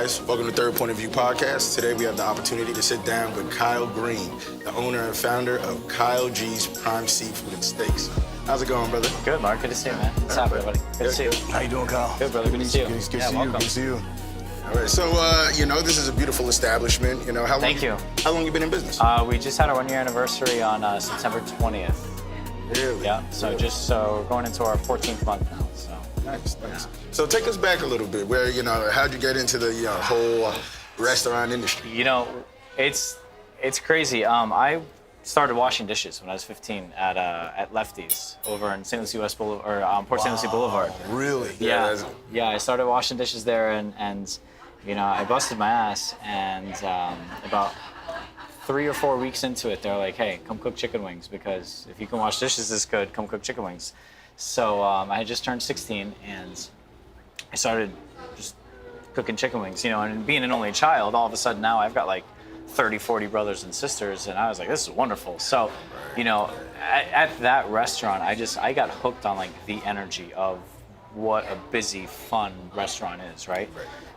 guys? Welcome to Third Point of View Podcast. Today we have the opportunity to sit down with Kyle Greene, the owner and founder of Kyle G's Prime Seafood and Steaks. How's it going, brother? Good, Mark. Good to see you, man. What's up, everybody? Good to see you. How you doing, Kyle? Good, brother. Good to see you. Good to see you. Good to see you. All right, so, this is a beautiful establishment. Thank you. How long you been in business? We just had our 1 year anniversary on September 20th. Really? Yeah, so we're going into our 14th month now, so. Nice. So take us back a little bit. Where, how'd you get into the whole restaurant industry? It's crazy. I started washing dishes when I was 15 at Lefty's over in St. Lucie West Boulevard, or Port St. Lucie Boulevard. Really? Yeah. I started washing dishes there, and I busted my ass, and about 3 or 4 weeks into it, they're like, hey, come cook chicken wings, because if you can wash dishes this good, come cook chicken wings. So I had just turned 16, and I started just cooking chicken wings, and being an only child, all of a sudden now I've got like 30, 40 brothers and sisters, and I was like, this is wonderful. So, at that restaurant, I got hooked on like the energy of what a busy, fun restaurant is, right?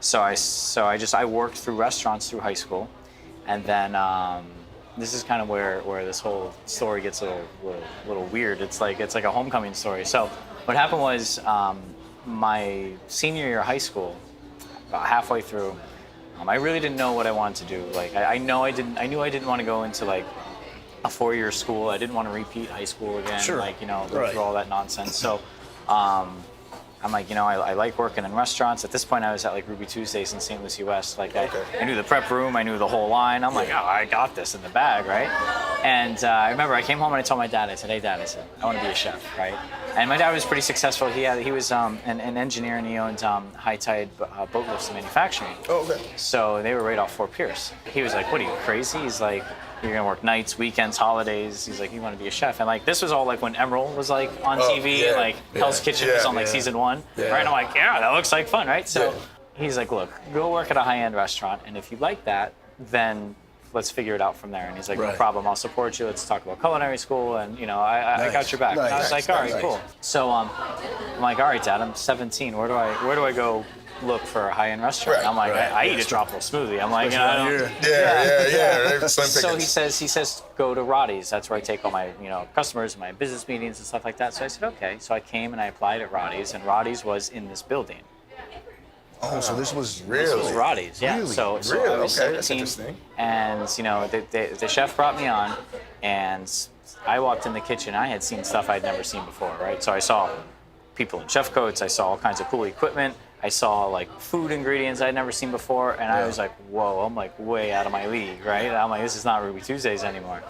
So I worked through restaurants through high school, and then this is kind of where this whole story gets a little weird. It's like a homecoming story. So what happened was my senior year of high school, about halfway through, I really didn't know what I wanted to do. Like I knew I didn't want to go into like a 4-year school. I didn't want to repeat high school again. Sure. Go through all that nonsense. So I'm like, I like working in restaurants. At this point, I was at like Ruby Tuesdays in St. Lucie West. Like I knew the prep room, I knew the whole line. I'm like, oh, I got this in the bag, right? And I remember I came home and I told my dad, I said, hey, Dad, I want to be a chef, right? And my dad was pretty successful. He was an engineer, and he owned High Tide Boat Lifts and Manufacturing. Oh, okay. So they were right off Fort Pierce. He was like, what are you, crazy? He's like, you're gonna work nights, weekends, holidays. He's like, you want to be a chef. And like, this was all like when Emerald was like on TV, and like Hell's Kitchen was on like season 1, right? And I'm like, yeah, that looks like fun, right? So he's like, look, go work at a high-end restaurant, and if you like that, then let's figure it out from there. And he's like, no problem, I'll support you. Let's talk about culinary school, and I got your back. And I was like, all right, cool. So I'm like, all right, Dad, I'm 17. Where do I go look for a high-end restaurant? Right, I'm like, I eat a tropical smoothie. I'm like, Yeah. So he says, go to Roddy's. That's where I take all my, customers and my business meetings and stuff like that. So I said, okay. So I came and I applied at Roddy's, and Roddy's was in this building. Oh, so this was This was Roddy's, yeah. Really? So I was 17, and the chef brought me on, and I walked in the kitchen. I had seen stuff I'd never seen before, right? So I saw people in chef coats. I saw all kinds of cool equipment. I saw like food ingredients I'd never seen before, and I was like, whoa, I'm like way out of my league, right? I'm like, this is not Ruby Tuesdays anymore.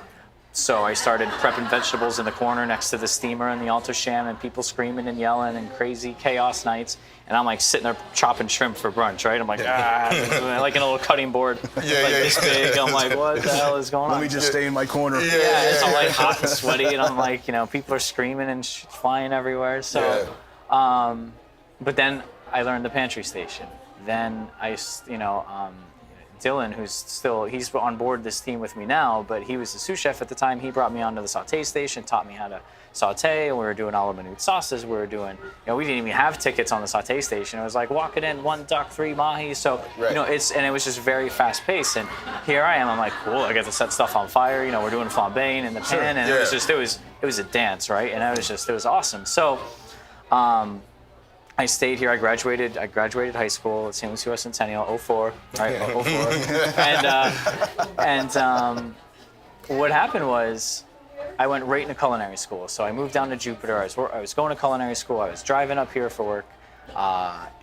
So I started prepping vegetables in the corner next to the steamer and the Alto Sham, and people screaming and yelling and crazy chaos nights. And I'm like sitting there chopping shrimp for brunch, right? I'm like, like in a little cutting board, this big. I'm like, what the hell is going on? Let me just stay in my corner. It's all like hot and sweaty, and I'm like, people are screaming and flying everywhere. So, but then I learned the pantry station. Then Dylan, he's on board this team with me now, but he was the sous chef at the time. He brought me onto the saute station, taught me how to saute, and we were doing all the minute sauces. We were doing, we didn't even have tickets on the saute station. It was like walking in 1 duck, 3 mahi. So, and it was just very fast paced. And here I am, I'm like, cool, I got to set stuff on fire. We're doing flambeing in the pan, and it was a dance, right? And it was awesome. So, I stayed here. I graduated high school at St. Lucie West Centennial, 04, right? 04. And what happened was I went right into culinary school. So I moved down to Jupiter. I was going to culinary school. I was driving up here for work.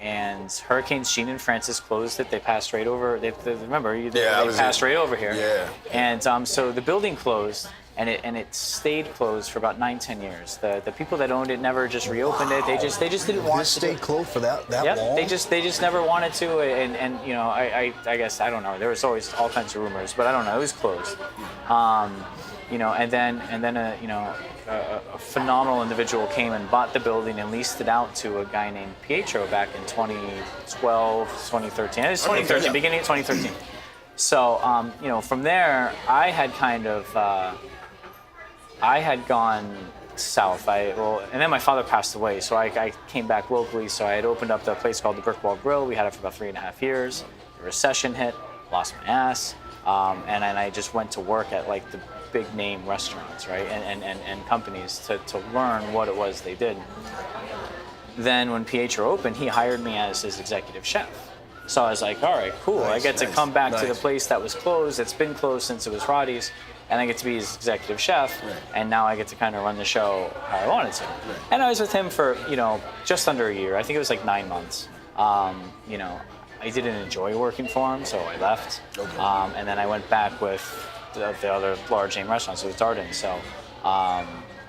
And Hurricanes Jeanne and Francis closed it. They passed right over. They passed right over here. Yeah. And so the building closed. And it stayed closed for about 9-10 years. The people that owned it never just reopened it. They just didn't want This to. stayed closed for that long? They just never wanted to. And I guess I don't know. There was always all kinds of rumors, but I don't know. It was closed. And then a phenomenal individual came and bought the building and leased it out to a guy named Pietro back in 2012, 2013. It was 2013, beginning of 2013. So from there, I had gone south. And then my father passed away, so I came back locally. So I had opened up the place called the Brick Wall Grill. We had it for about 3.5 years. The recession hit, lost my ass, and then I just went to work at like the big name restaurants, right, and companies to learn what it was they did. Then when Pietro opened, he hired me as his executive chef. So I was like, all right, cool. I get to come back to the place that was closed. It's been closed since it was Roddy's, and I get to be his executive chef. And now I get to kind of run the show how I wanted to. And I was with him for, just under a year. I think it was like 9 months. I didn't enjoy working for him, so I left. And then I went back with the other large name restaurants. It was Darden. So I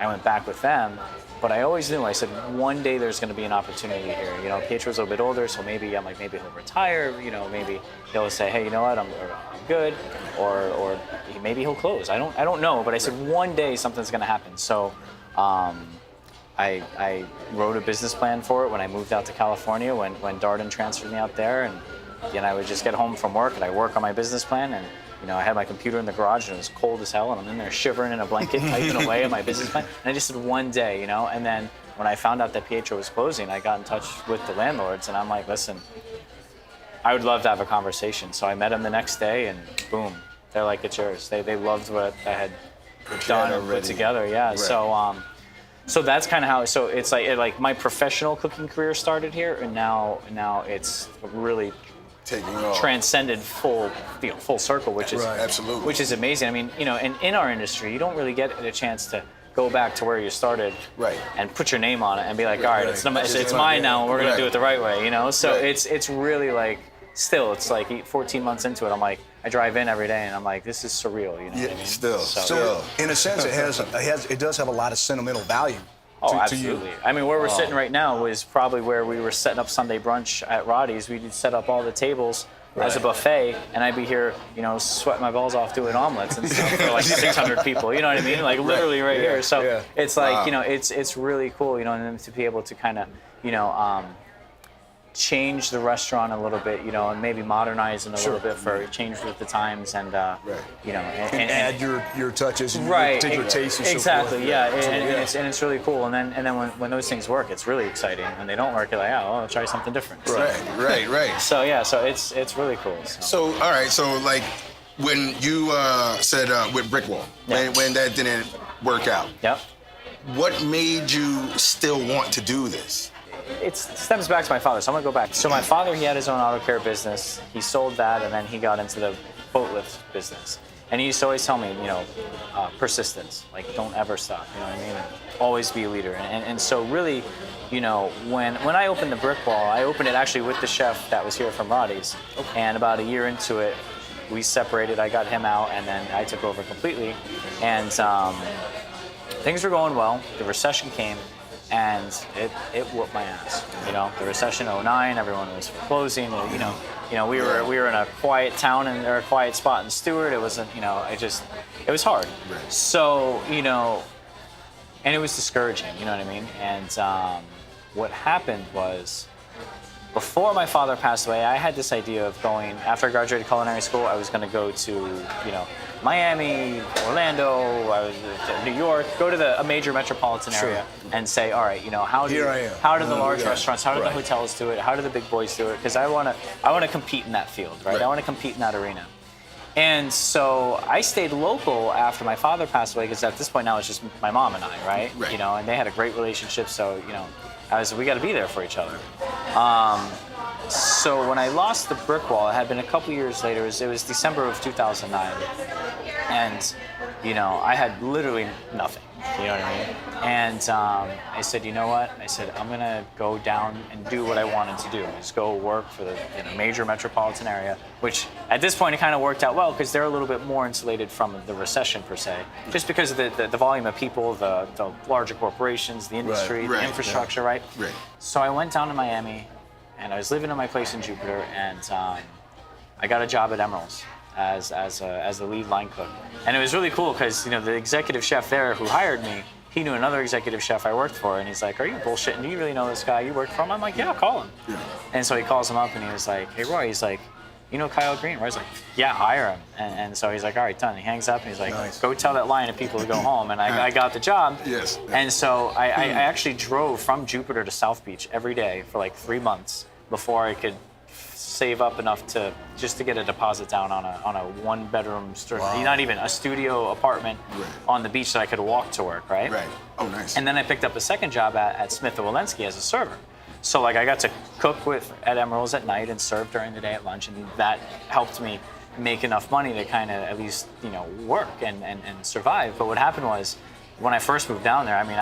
went back with them. But I always knew, I said, one day there's going to be an opportunity here. Pietro's a little bit older, so maybe maybe he'll retire. Maybe he'll say, hey, you know what, I'm good, or maybe he'll close. I don't know, but I said one day something's going to happen. So I wrote a business plan for it when I moved out to California, when Darden transferred me out there, and I would just get home from work and I work on my business plan, and I had my computer in the garage and it was cold as hell, and I'm in there shivering in a blanket, typing away at my business plan. And I just said one day, and then when I found out that Pietro was closing, I got in touch with the landlords, and I'm like, listen, I would love to have a conversation. So I met them the next day, and boom, they're like, it's yours. They loved what I had done and put together. Yeah. Right. So that's kind of how. So it's like my professional cooking career started here, and now it's really taking off, transcended full circle, which is absolutely, which is amazing. I mean, and in our industry, you don't really get a chance to go back to where you started, and put your name on it and be like, all right, it's mine now, and we're gonna do it the right way, So it's really like, still, it's like 14 months into it, I'm like, I drive in every day and I'm like, this is surreal, what I mean? So in a sense, it does have a lot of sentimental value. Absolutely. I mean, where we're sitting right now is probably where we were setting up Sunday brunch at Roddy's. We'd set up all the tables as a buffet, and I'd be here, sweating my balls off doing omelets and stuff for like 600 people. You know what I mean? Like literally right here. So it's like, it's really cool, and then to be able to kind of, change the restaurant a little bit, and maybe modernize it a little bit for change with the times, and and add your touches, and your taste, and exactly, and it's really cool. And then when those things work, it's really exciting. When they don't work, you're like, I'll try something different. Right. So it's really cool. So all right, so like when you said with Brick Wall, when that didn't work out, what made you still want to do this? It stems back to my father, so I'm gonna go back. So my father, he had his own auto care business. He sold that, and then he got into the boat lift business. And he used to always tell me, persistence, like don't ever stop, you know what I mean? And always be a leader. And so really, when I opened the Brick Wall, I opened it actually with the chef that was here from Roddy's. And about a year into it, we separated. I got him out, and then I took over completely. And things were going well. The recession came. And it whooped my ass. The recession '09, everyone was closing. We were in a quiet town or a quiet spot in Stewart. It wasn't, it was hard. So, and it was discouraging. You know what I mean? And what happened was, before my father passed away, I had this idea of going, after I graduated culinary school, I was going to go to, Miami, Orlando, New York, go to a major metropolitan area and say, all right, how do the large restaurants, how do the hotels do it, how do the big boys do it? Because I want to compete in that field, right? I want to compete in that arena. And so I stayed local after my father passed away, because at this point now it's just my mom and I, right? And they had a great relationship, so we got to be there for each other. So when I lost the Brick Wall, it had been a couple years later. It was December of 2009, and I had literally nothing. You know what I mean? And I said, you know what? I said, I'm gonna go down and do what I wanted to do. Just go work for the major metropolitan area, which at this point it kind of worked out well, because they're a little bit more insulated from the recession per se, just because of the volume of people, the larger corporations, the industry, the infrastructure, right? So I went down to Miami, and I was living in my place in Jupiter, and I got a job at Emerald's as the lead line cook. And it was really cool, because the executive chef there who hired me, he knew another executive chef I worked for, and he's like, are you bullshitting? Do you really know this guy you worked for him? I'm like, yeah, call him. And so he calls him up, and he was like, hey, Roy, he's like, you know Kyle Greene? Roy's like, yeah, hire him. And so he's like, all right, done. He hangs up, and he's like, go tell that line of people to go home. And I got the job. And so I actually drove from Jupiter to South Beach every day for like 3 months before I could save up enough to get a deposit down on a 1-bedroom, not even a studio apartment on the beach that I could walk to work, right? Right. Oh, nice. And then I picked up a second job at Smith & Wollensky as a server. So like I got to cook at Emeril's at night and serve during the day at lunch, and that helped me make enough money to kind of at least, work and survive. But what happened was, when I first moved down there, I mean,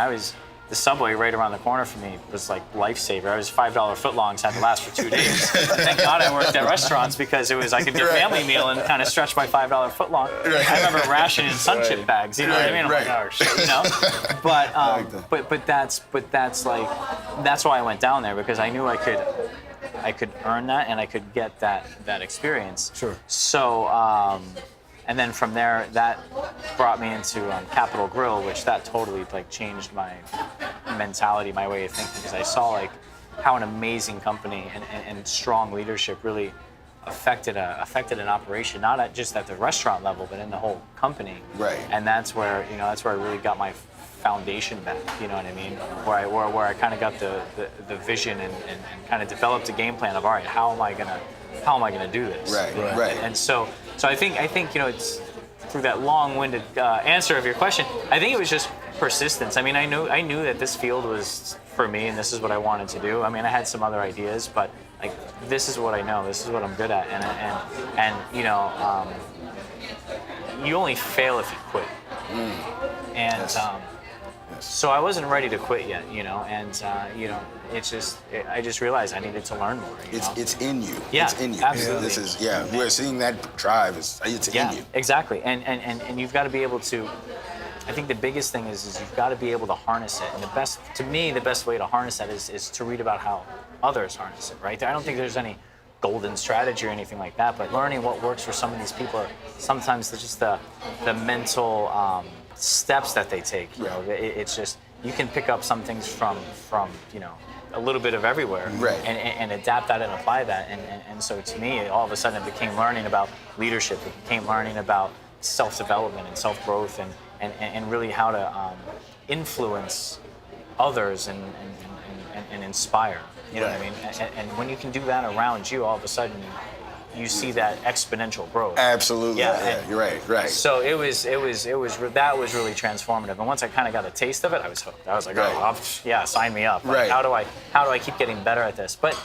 the subway right around the corner for me was like lifesaver. I was $5 footlongs, had to last for 2 days. Thank God I worked at restaurants, because I could get a family meal and kind of stretch my $5 footlong. I remember rationing sun chip bags, you know what I mean? I'm like, oh shit, But that's why I went down there, because I knew I could earn that and I could get that experience. Sure. So, and then from there, that brought me into Capital Grill, which that totally changed my mentality, my way of thinking, because I saw how an amazing company and strong leadership really affected an operation, not just at the restaurant level, but in the whole company. Right. And that's where I really got my foundation back. You know what I mean? Where I kind of got the vision and kind of developed a game plan of, all right, how am I gonna do this? Right. And so I think it's through that long-winded answer of your question. I think it was just persistence. I mean, I knew that this field was for me, and this is what I wanted to do. I mean, I had some other ideas, but this is what I know. This is what I'm good at, and you only fail if you quit. And Yes. so I wasn't ready to quit yet, and I just realized I needed to learn more. It's in you. Yeah, It's in you. absolutely. We're seeing that drive. It's in you. Exactly. And you've got to be able to. I think the biggest thing is you've got to be able to harness it. And the best way to harness that is to read about how others harness it. Right? I don't think there's any golden strategy or anything like that. But learning what works for some of these people, are sometimes just the mental steps that they take. It's just, you can pick up some things from a little bit of everywhere, and adapt that and apply that. And so to me, all of a sudden it became learning about leadership. It became learning about self-development and self-growth, and really how to influence others and inspire. You know what I mean? And when you can do that around you, all of a sudden you see that exponential growth. Absolutely. Yeah, you're right. So that was really transformative. And once I kind of got a taste of it, I was hooked. I was like, sign me up. How do I keep getting better at this? But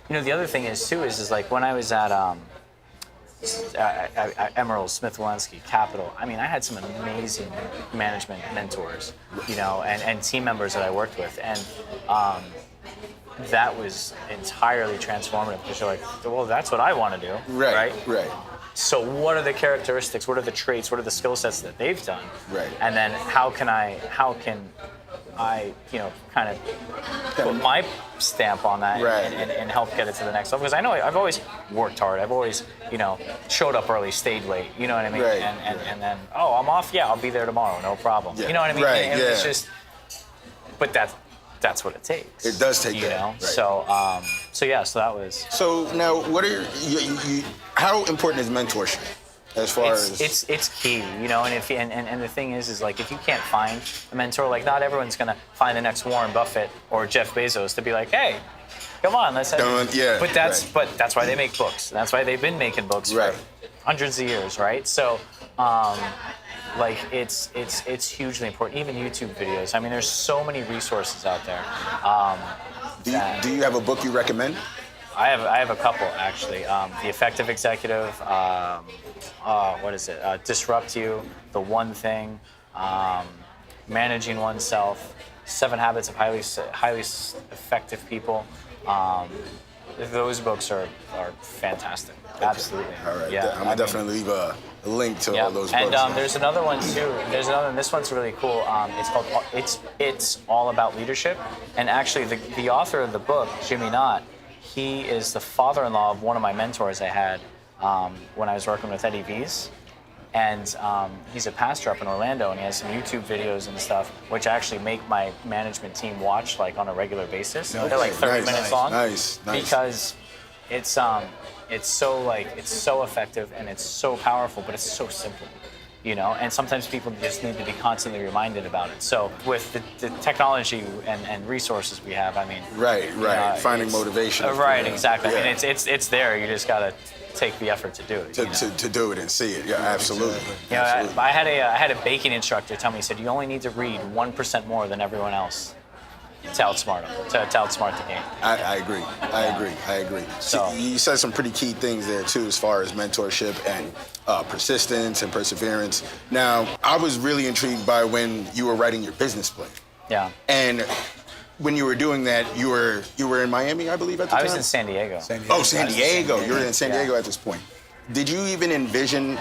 the other thing is when I was at Emerald, Smith Wollensky, Capital, I mean, I had some amazing management mentors, and team members that I worked with, and that was entirely transformative, because you're like, well, that's what I want to do, right? So what are the characteristics? What are the traits? What are the skill sets that they've done? Right. And then how can I kind of put my stamp on that and help get it to the next level? Because I know I've always worked hard. I've always, showed up early, stayed late. You know what I mean? Right. And then, I'm off. Yeah, I'll be there tomorrow. No problem. Yeah. You know what I mean? Right. And it's just, but that's what it takes. It does take that. Right. So that was. So now, what are you how important is mentorship as far as? It's key, and the thing is if you can't find a mentor, not everyone's gonna find the next Warren Buffett or Jeff Bezos to be like, hey, come on, let's have. But that's why they make books. That's why they've been making books for hundreds of years, right? So. It's hugely important. Even YouTube videos. I mean, there's so many resources out there. Do you have a book you recommend? I have a couple actually. The Effective Executive. What is it? Disrupt You. The One Thing. Managing Oneself. 7 Habits of Highly Effective People. Those books are fantastic. Okay. Absolutely. All right. Yeah. I'm gonna definitely leave a link to all those books. And there's another one too. This one's really cool. It's called It's All About Leadership. And actually, the author of the book, Jimmy Knott, he is the father-in-law of one of my mentors I had when I was working with Eddie V's. And he's a pastor up in Orlando, and he has some YouTube videos and stuff, which I actually make my management team watch on a regular basis. Okay. They're 30 minutes long. Nice. Because it's so effective and it's so powerful, but it's so simple. and sometimes people just need to be constantly reminded about it. So with the technology and resources we have, I mean, right, finding motivation. Right, exactly. I mean, it's there. You just gotta take the effort to do it. To do it and see it. Yeah, absolutely. Absolutely. I had a baking instructor tell me, he said, you only need to read 1% more than everyone else to outsmart them, to outsmart the game. I agree. I agree. So you said some pretty key things there too, as far as mentorship and persistence and perseverance. Now, I was really intrigued by when you were writing your business plan. Yeah. And when you were doing that, you were in Miami, I believe, at the time? I was in San Diego. Oh, San Diego. You were in San Diego at this point. Did you even envision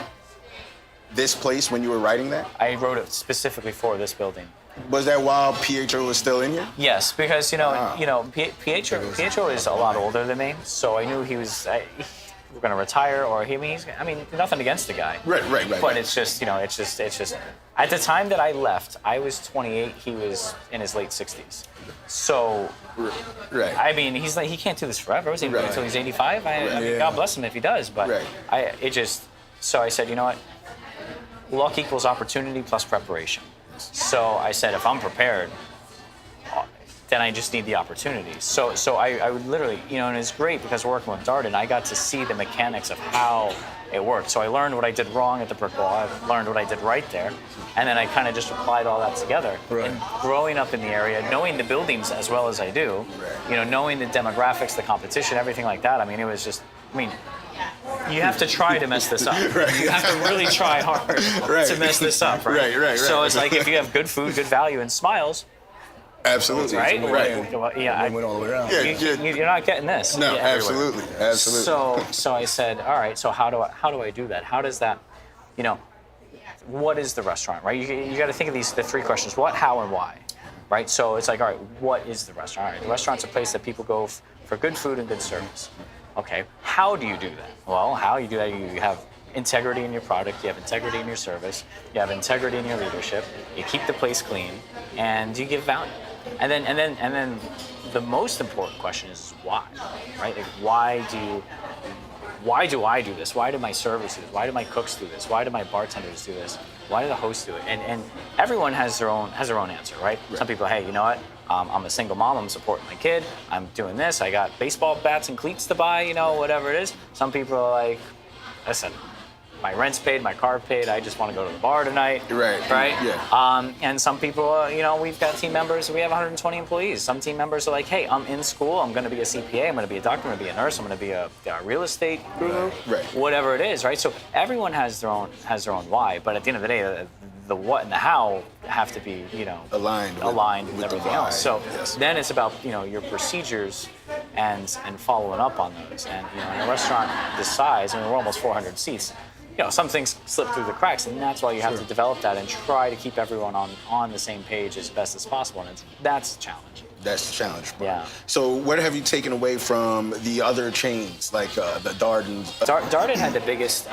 this place when you were writing that? I wrote it specifically for this building. Was that while Pietro was still in here? Yes, because Pietro is a lot older than me, so I knew he was we're going to retire, or he's nothing against the guy. Right. But it's just at the time that I left, I was 28, he was in his late 60s. So, right. I mean, he can't do this forever. Was he until he's 85? I mean, God bless him if he does. But so I said, you know what? Luck equals opportunity plus preparation. So I said, if I'm prepared, then I just need the opportunity. So I would literally, and it's great because working with Darden, I got to see the mechanics of how it worked. So I learned what I did wrong at the brick wall. I learned what I did right there. And then I kind of just applied all that together. Right. And growing up in the area, knowing the buildings as well as I do, knowing the demographics, the competition, everything like that, you have to try to mess this up. Right. You have to really try hard to mess this up, right? Right. So it's like if you have good food, good value, and smiles, absolutely. right? Yeah, went all the way around. You're not getting this. No, absolutely. So I said, all right. So how do I do that? How does that, what is the restaurant, right? You got to think of the three questions: what, how, and why, right? So it's like, all right, what is the restaurant? All right, the restaurant's a place that people go for good food and good service. Okay, how do you do that? Well, how you do that, you have integrity in your product, you have integrity in your service, you have integrity in your leadership, you keep the place clean, and you give value. And then the most important question is why, right? Like why do I do this? Why do my servers do this? Why do my cooks do this? Why do my bartenders do this? Why do the hosts do it? And everyone has their own answer, right? Some people, hey, you know what? I'm a single mom, I'm supporting my kid, I'm doing this, I got baseball bats and cleats to buy, whatever it is. Some people are like, listen, my rent's paid, my car paid, I just want to go to the bar tonight. Right. Yeah. And some people, we've got team members, we have 120 employees. Some team members are like, hey, I'm in school, I'm going to be a CPA, I'm going to be a doctor, I'm going to be a nurse, I'm going to be a real estate guru, whatever it is, right? So everyone has their own why, but at the end of the day, the what and the how have to be, aligned with everything else. So then it's about, your procedures and following up on those. And, in a restaurant this size, we're almost 400 seats, some things slip through the cracks, and that's why you have to develop that and try to keep everyone on the same page as best as possible. And that's a challenge. That's the challenge, bro. Yeah. So what have you taken away from the other chains, like the Darden? Darden had the biggest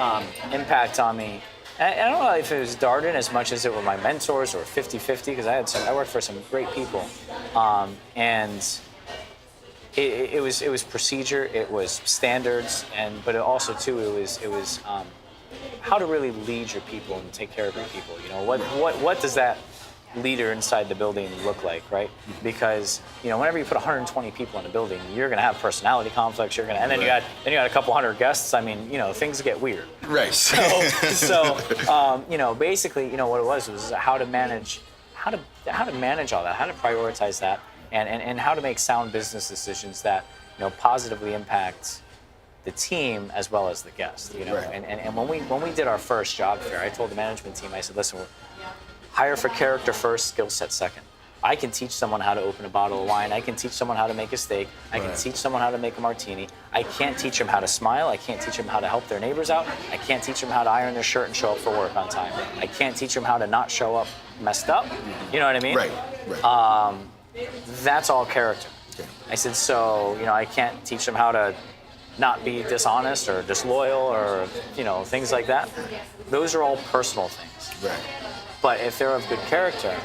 impact on me. I don't know if it was Darden as much as it were my mentors or 50-50, because I worked for some great people, and it was procedure, it was standards, but it also too it was how to really lead your people and take care of your people. What does that leader inside the building look like, right? Because whenever you put 120 people in a building, you're going to have personality conflicts. And then you got a couple hundred guests. Things get weird. Right. So basically, what it was how to manage all that, how to prioritize that, and how to make sound business decisions that positively impact the team as well as the guest. And when we did our first job fair, I told the management team, I said, listen, hire for character first, skill set second. I can teach someone how to open a bottle of wine. I can teach someone how to make a steak. I can teach someone how to make a martini. I can't teach them how to smile. I can't teach them how to help their neighbors out. I can't teach them how to iron their shirt and show up for work on time. I can't teach them how to not show up messed up. You know what I mean? Right. That's all character. I said, so, I can't teach them how to not be dishonest or disloyal or, things like that. Those are all personal things. Right. But if they're of good character,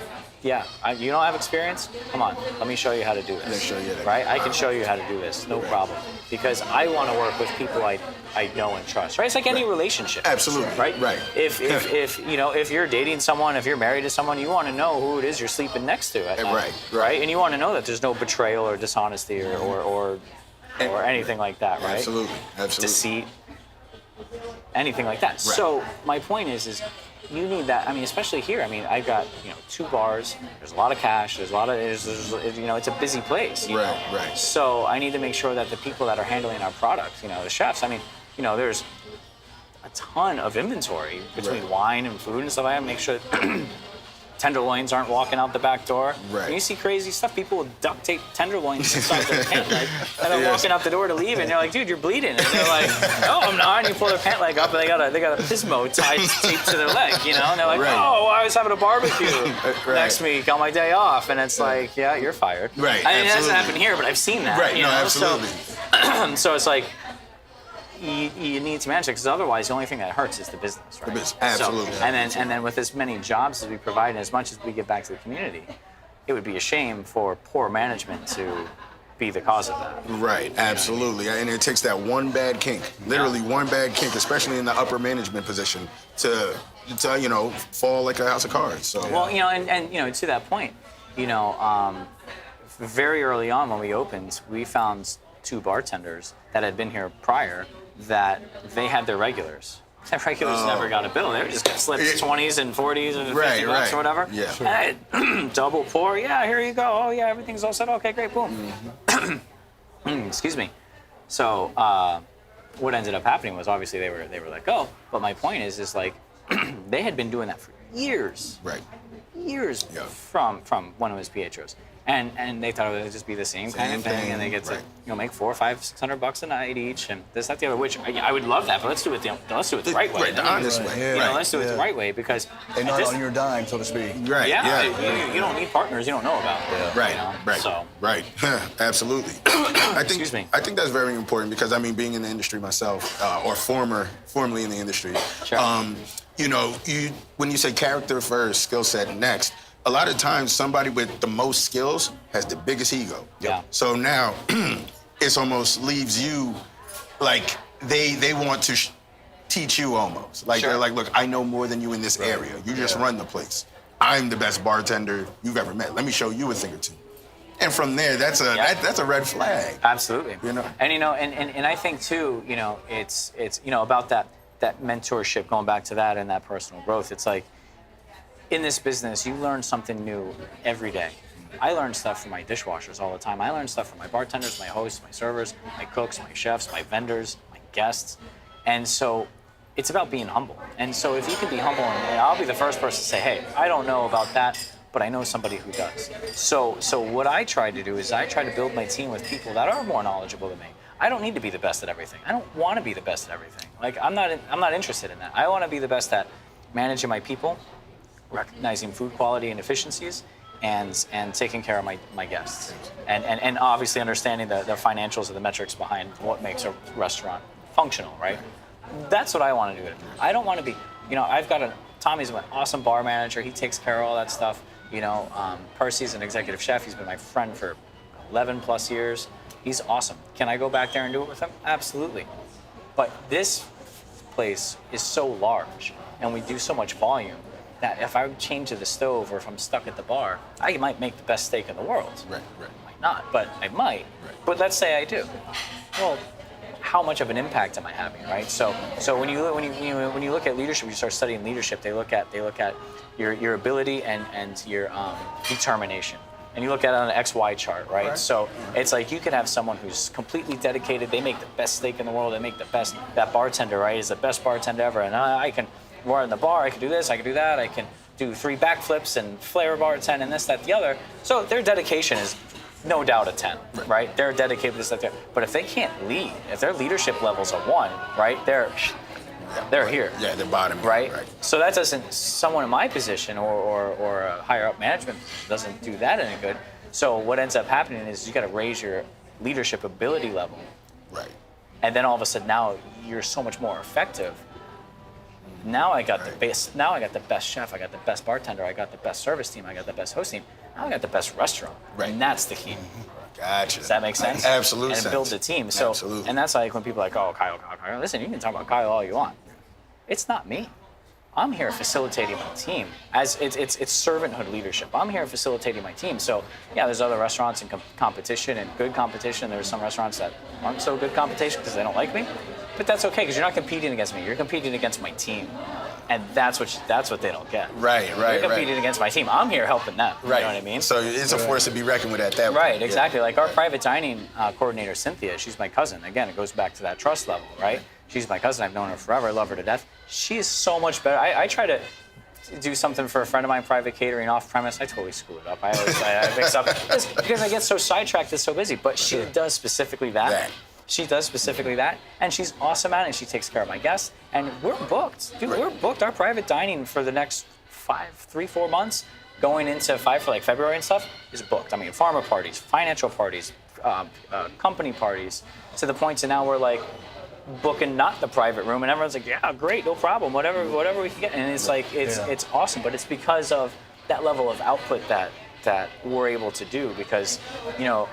Yeah, you don't have experience? Come on, let me show you how to do this. Let me show you that. Right? I can show you how to do this, no problem. Because I want to work with people I know and trust. Right? It's like any relationship. Absolutely. Right? Right. If you know, if you're dating someone, if you're married to someone, you want to know who it is you're sleeping next to at night. Right. And you want to know that there's no betrayal or dishonesty or anything like that, right? Absolutely. Deceit, anything like that. Right. So my point is you need that. I mean, especially here. I mean, I've got 2 bars. There's a lot of cash. There's a lot of there's it's a busy place. Right. So I need to make sure that the people that are handling our products, the chefs. I mean, there's a ton of inventory between wine and food and stuff. I have to make sure that tenderloins aren't walking out the back door. Right. And you see crazy stuff. People will duct tape tenderloins inside their pant leg, and they're walking out the door to leave, and they're like, "Dude, you're bleeding." And they're like, "No, I'm not." And you pull their pant leg up, and they got a pismo taped to their leg, And they're like, "Oh, I was having a barbecue next week on my day off," and it's like, "Yeah, you're fired." Right. I mean, it hasn't happened here, but I've seen that. Right. No, absolutely. So it's like. You need to manage it because otherwise the only thing that hurts is the business, right? Absolutely. So, and then with as many jobs as we provide and as much as we give back to the community, it would be a shame for poor management to be the cause of that. Right, absolutely. And it takes that one bad kink, literally one bad kink, especially in the upper management position, to fall like a house of cards. So well, and to that point, very early on when we opened, we found 2 bartenders that had been here prior that they had their regulars. Their regulars never got a bill. They were just getting slips 20s and 40s and 50 bucks or whatever. Yeah. Hey, double pour. Yeah, here you go. Oh, yeah, everything's all set. Okay, great. Boom. Excuse me. So what ended up happening was obviously they were let go. But my point is like they had been doing that for years. Right. Years from when it was Pietro's. And they thought it would just be the same kind of thing, and they get to make $400, $500, $600 a night each, and this, that, the other. Which I would love that, but let's do it the right way. Right, the honest way. Let's do it the right way because and not on your dime, so to speak. Right. Yeah. You don't need partners you don't know about. Yeah. Right. So. Right. Absolutely. Excuse me. I think that's very important because being in the industry myself, or formerly in the industry, sure. When you say character first, skill set next. A lot of times, somebody with the most skills has the biggest ego. Yeah. So now, it almost leaves you like they want to teach you almost. Like they're like, look, I know more than you in this area. You just run the place. I'm the best bartender you've ever met. Let me show you a thing or two. And from there, that's a red flag. Absolutely. And and I think too, it's about that mentorship. Going back to that and that personal growth, it's like. In this business, you learn something new every day. I learn stuff from my dishwashers all the time. I learn stuff from my bartenders, my hosts, my servers, my cooks, my chefs, my vendors, my guests. And so it's about being humble. And so if you can be humble, and I'll be the first person to say, hey, I don't know about that, but I know somebody who does. So what I try to do is I try to build my team with people that are more knowledgeable than me. I don't need to be the best at everything. I don't want to be the best at everything. Like I'm not interested in that. I want to be the best at managing my people, recognizing food quality and efficiencies, and taking care of my guests, and obviously understanding the financials of the metrics behind what makes a restaurant functional, right? That's what I want to do. I don't want to be, I've got Tommy's an awesome bar manager. He takes care of all that stuff. Percy's an executive chef. He's been my friend for 11 plus years. He's awesome. Can I go back there and do it with him? Absolutely. But this place is so large, and we do so much volume that if I change to the stove or if I'm stuck at the bar, I might make the best steak in the world. Right. I might not, but I might. Right. But let's say I do. Well, how much of an impact am I having, right? So when you look at leadership, you start studying leadership. They look at your ability and your determination. And you look at it on an XY chart, right? So it's like you could have someone who's completely dedicated. They make the best steak in the world. They make the best. That bartender, right, is the best bartender ever. And I can. We're in the bar, I can do this, I can do that, I can do 3 backflips and flavor bartend and this, that, the other. So their dedication is no doubt a 10, right? They're dedicated to this, that, the other. But if they can't lead, if their leadership level's a 1, right, they're here. Yeah, they're bottom. Right? So that doesn't, someone in my position or a higher up management doesn't do that any good. So what ends up happening is you got to raise your leadership ability level. Right. And then all of a sudden now you're so much more effective. Now I got the best. Now I got the best chef. I got the best bartender. I got the best service team. I got the best host team. Now I got the best restaurant. Right. And that's the key. Gotcha. Does that make sense? Absolute and sense. build the team. So, Absolutely. and that's like when people are like, oh, Kyle. Listen, you can talk about Kyle all you want. It's not me. I'm here facilitating my team. As it's servanthood leadership. I'm here facilitating my team. So yeah, there's other restaurants in competition and good competition. There's some restaurants that aren't so good competition because they don't like me. But that's okay because you're not competing against me. You're competing against my team. And that's what they don't get. Right. You're competing against my team. I'm here helping them. Right. You know what I mean? So it's a force to be reckoned with at that point. Right, exactly. Like our private dining coordinator, Cynthia, she's my cousin. Again, it goes back to that trust level, right? She's my cousin. I've known her forever. I love her to death. She is so much better. I try to do something for a friend of mine, private catering off premise. I totally screw it up. I mix up because I get so sidetracked and so busy. But she does specifically that. She does specifically that, and she's awesome at it, and she takes care of my guests. And we're booked. Dude, we're booked. Our private dining for the next 4 months, going into 5 for like February and stuff, is booked. I mean, pharma parties, financial parties, company parties, to the point to now we're like booking not the private room, and everyone's like, yeah, great, no problem, whatever we can get. And it's like, it's awesome, but it's because of that level of output that we're able to do, because, you know,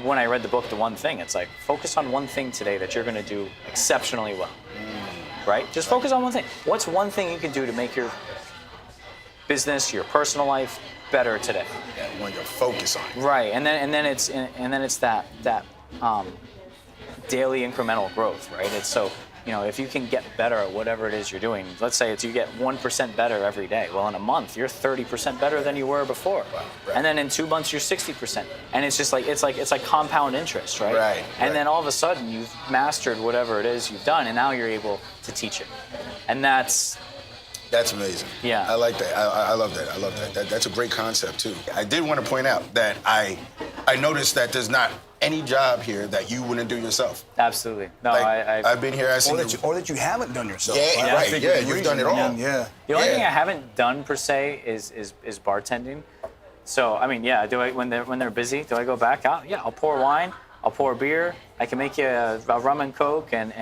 when I read the book, The One Thing, it's like, focus on one thing today that you're going to do exceptionally well, right? Just focus on one thing. What's one thing you can do to make your business, your personal life better today? Yeah, one to focus on. Right, and then it's that daily incremental growth, right? It's so, you know, if you can get better at whatever it is you're doing, let's say it's you get 1% better every day. Well, in a month, you're 30% better than you were before. Wow, right. And then in 2 months, you're 60%. And it's just like, it's like compound interest, right? Right. And then all of a sudden, you've mastered whatever it is you've done, and now you're able to teach it. And that's amazing. Yeah. I like that. I love that. I love that. That's a great concept, too. I did want to point out that I noticed that there's not any job here that you wouldn't do yourself. Absolutely. No, Like, I've I've been here. I've seen Or that you haven't done yourself. Yeah, right. think Yeah, within you've done it reason. all. I mean, yeah. The only Yeah. thing I haven't done per se is bartending. So I mean, yeah. Do I when they're busy? Do I go back out? Yeah, I'll pour wine. I'll pour beer. I can make you a rum and coke, and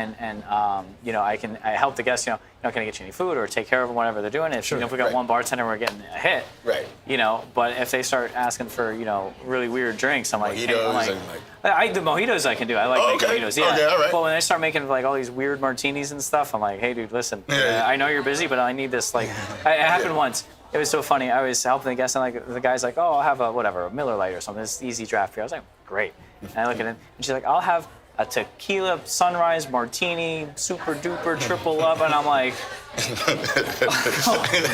you know, I help the guests. You know, can I get you any food or take care of them whatever they're doing? If, you know, if we got right. one bartender, we're getting a hit. Right. You know, but if they start asking for, you know, really weird drinks, I'm like, Mojitos and I do mojitos. I can do. I like making mojitos. Yeah. Okay, all right. But when they start making like all these weird martinis and stuff, I'm like, hey, dude, listen. Yeah. I know you're busy, but I need this. Like, it happened once. It was so funny. I was helping the guest, and like the guy's like, "Oh, I'll have a Miller Lite or something. This easy draft beer." I was like, "Great." And I look at it, and she's like, "I'll have a tequila sunrise martini, super duper triple up," and I'm like,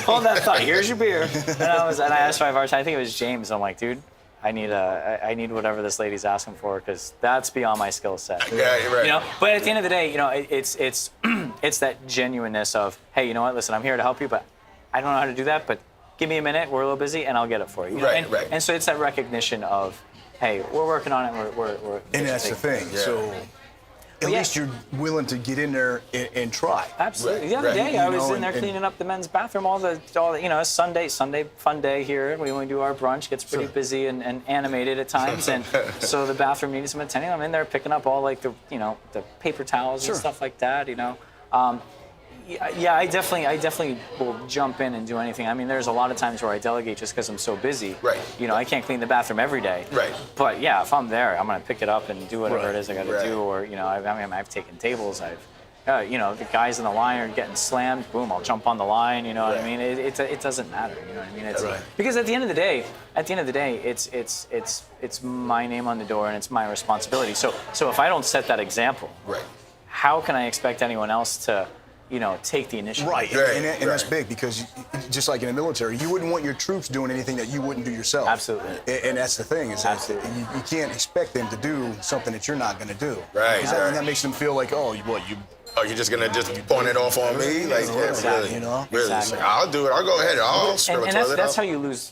"Hold that thought. Here's your beer." And I asked my bartender, I think it was James. I'm like, "Dude, I need whatever this lady's asking for, because that's beyond my skill set." Yeah, you're right. You know, but at the end of the day, you know, it's it's that genuineness of, hey, you know what? Listen, I'm here to help you, but I don't know how to do that, but give me a minute. We're a little busy, and I'll get it for you. You know? Right, right. And so it's that recognition of, hey, we're working on it. We're And that's the thing. Yeah. So at yeah. least you're willing to get in there and try. Absolutely. Right, The other right. day, You I was know, in there and- cleaning up the men's bathroom. All the you know, it's Sunday fun day here. We do our brunch. Gets pretty busy and animated at times, and so the bathroom needed some attention. I'm in there picking up all like the paper towels and stuff like that. You know. Yeah, I definitely will jump in and do anything. I mean, there's a lot of times where I delegate just because I'm so busy. Right. You know, I can't clean the bathroom every day. Right. But yeah, if I'm there, I'm gonna pick it up and do whatever Right. it is I got to Right. do. Or you know, I've taken tables. You know, the guys in the line are getting slammed. Boom, I'll jump on the line. You know what I Right. mean? It doesn't matter. You know what I mean? It's, Right. Because at the end of the day, it's my name on the door and it's my responsibility. So if I don't set that example, Right. how can I expect anyone else to, you know, take the initiative? Right, Right, and that's right. big, because just like in the military, you wouldn't want your troops doing anything that you wouldn't do yourself. Absolutely. And that's the thing, is that Absolutely. you can't expect them to do something that you're not going to do. Right, 'Cause that, right. that makes them feel like, oh, Are you just gonna just point it off on me? Like, yeah, Exactly. really, You know? really. Exactly. I'll do it. I'll go ahead. I'll scrub a And toilet that's up. how you lose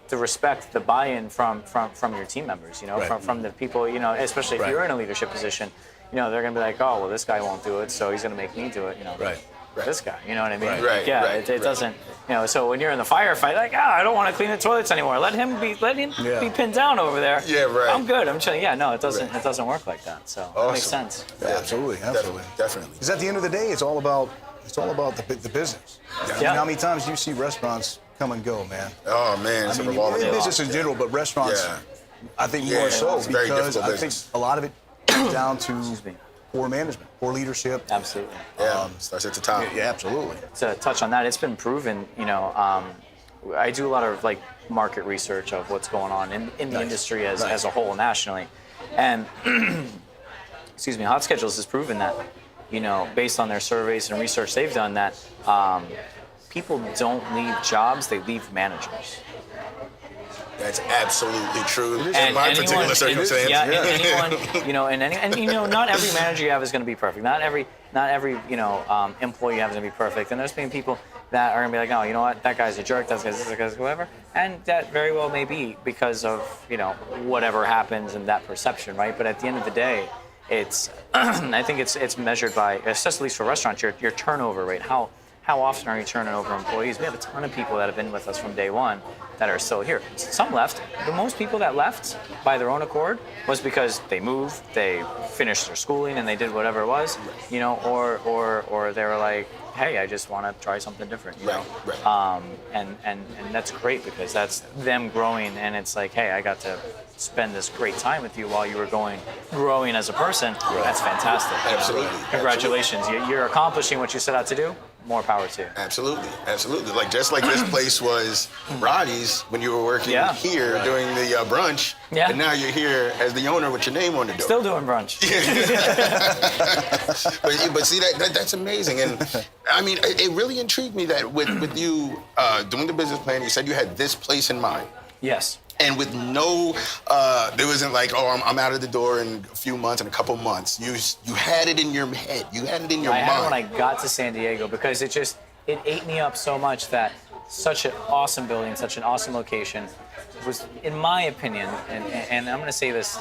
the respect, the buy-in from your team members, you know, Right. from the people, you know, especially if Right. you're in a leadership position, you know, they're gonna be like, oh, well, this guy won't do it, so he's gonna make me do it, you know. Right. This guy, you know what I mean? Right. Like, Right, yeah, right, it right. doesn't, you know. So when you're in the firefight, like, I don't want to clean the toilets anymore. Let him be pinned down over there. Yeah, right. I'm good. I'm trying. Yeah, no, it doesn't. Right. It doesn't work like that. So that makes Awesome. sense. Yeah, absolutely. Definitely. Because at the end of the day, it's all about It's all about the business. Yeah. I mean, how many times do you see restaurants come and go, man? Oh man, it's I a mean, revolving door. business in general, but restaurants, Yeah. I think Yeah, more so it's a very because difficult I think business. a lot of it comes down to me. poor management, poor leadership. Absolutely. Yeah, starts at the top. Yeah, absolutely. To touch on that, it's been proven, I do a lot of like market research of what's going on in the Nice. industry as Nice. a whole nationally. And excuse me, Hot Schedules has proven that, based on their surveys and research they've done, that people don't leave jobs, they leave managers. That's absolutely true in And my anyone- particular circumstance. Yeah, and anyone, not every manager you have is going to be perfect. Not every employee you have is going to be perfect. And there's been people that are going to be like, oh, you know what, that guy's a jerk, that guy's whatever. And that very well may be because of, whatever happens and that perception, right? But at the end of the day, it's, I think it's measured by, at least for restaurants, your turnover rate. How often are you turning over employees? We have a ton of people that have been with us from day one that are still here. Some left. The most people that left by their own accord was because they moved, they finished their schooling, and they did whatever it was, or they were like, hey, I just want to try something different, Right. And that's great because that's them growing, and it's like, hey, I got to spend this great time with you while you were growing as a person. That's fantastic. Absolutely. Congratulations. You're accomplishing what you set out to do. More power to you. Absolutely. Like just like this place was Roddy's when you were working here doing the brunch, Yeah. and now you're here as the owner with your name on the door. Still doing brunch. But see that's amazing, and I mean it really intrigued me that with you doing the business plan, you said you had this place in mind. Yes. And with no, there wasn't like, oh, I'm out of the door in a few months, in a couple months. You had it in your head. You had it in your I mind. had it when I got to San Diego because it ate me up so much that such an awesome building, such an awesome location was, in my opinion, and I'm going to say this,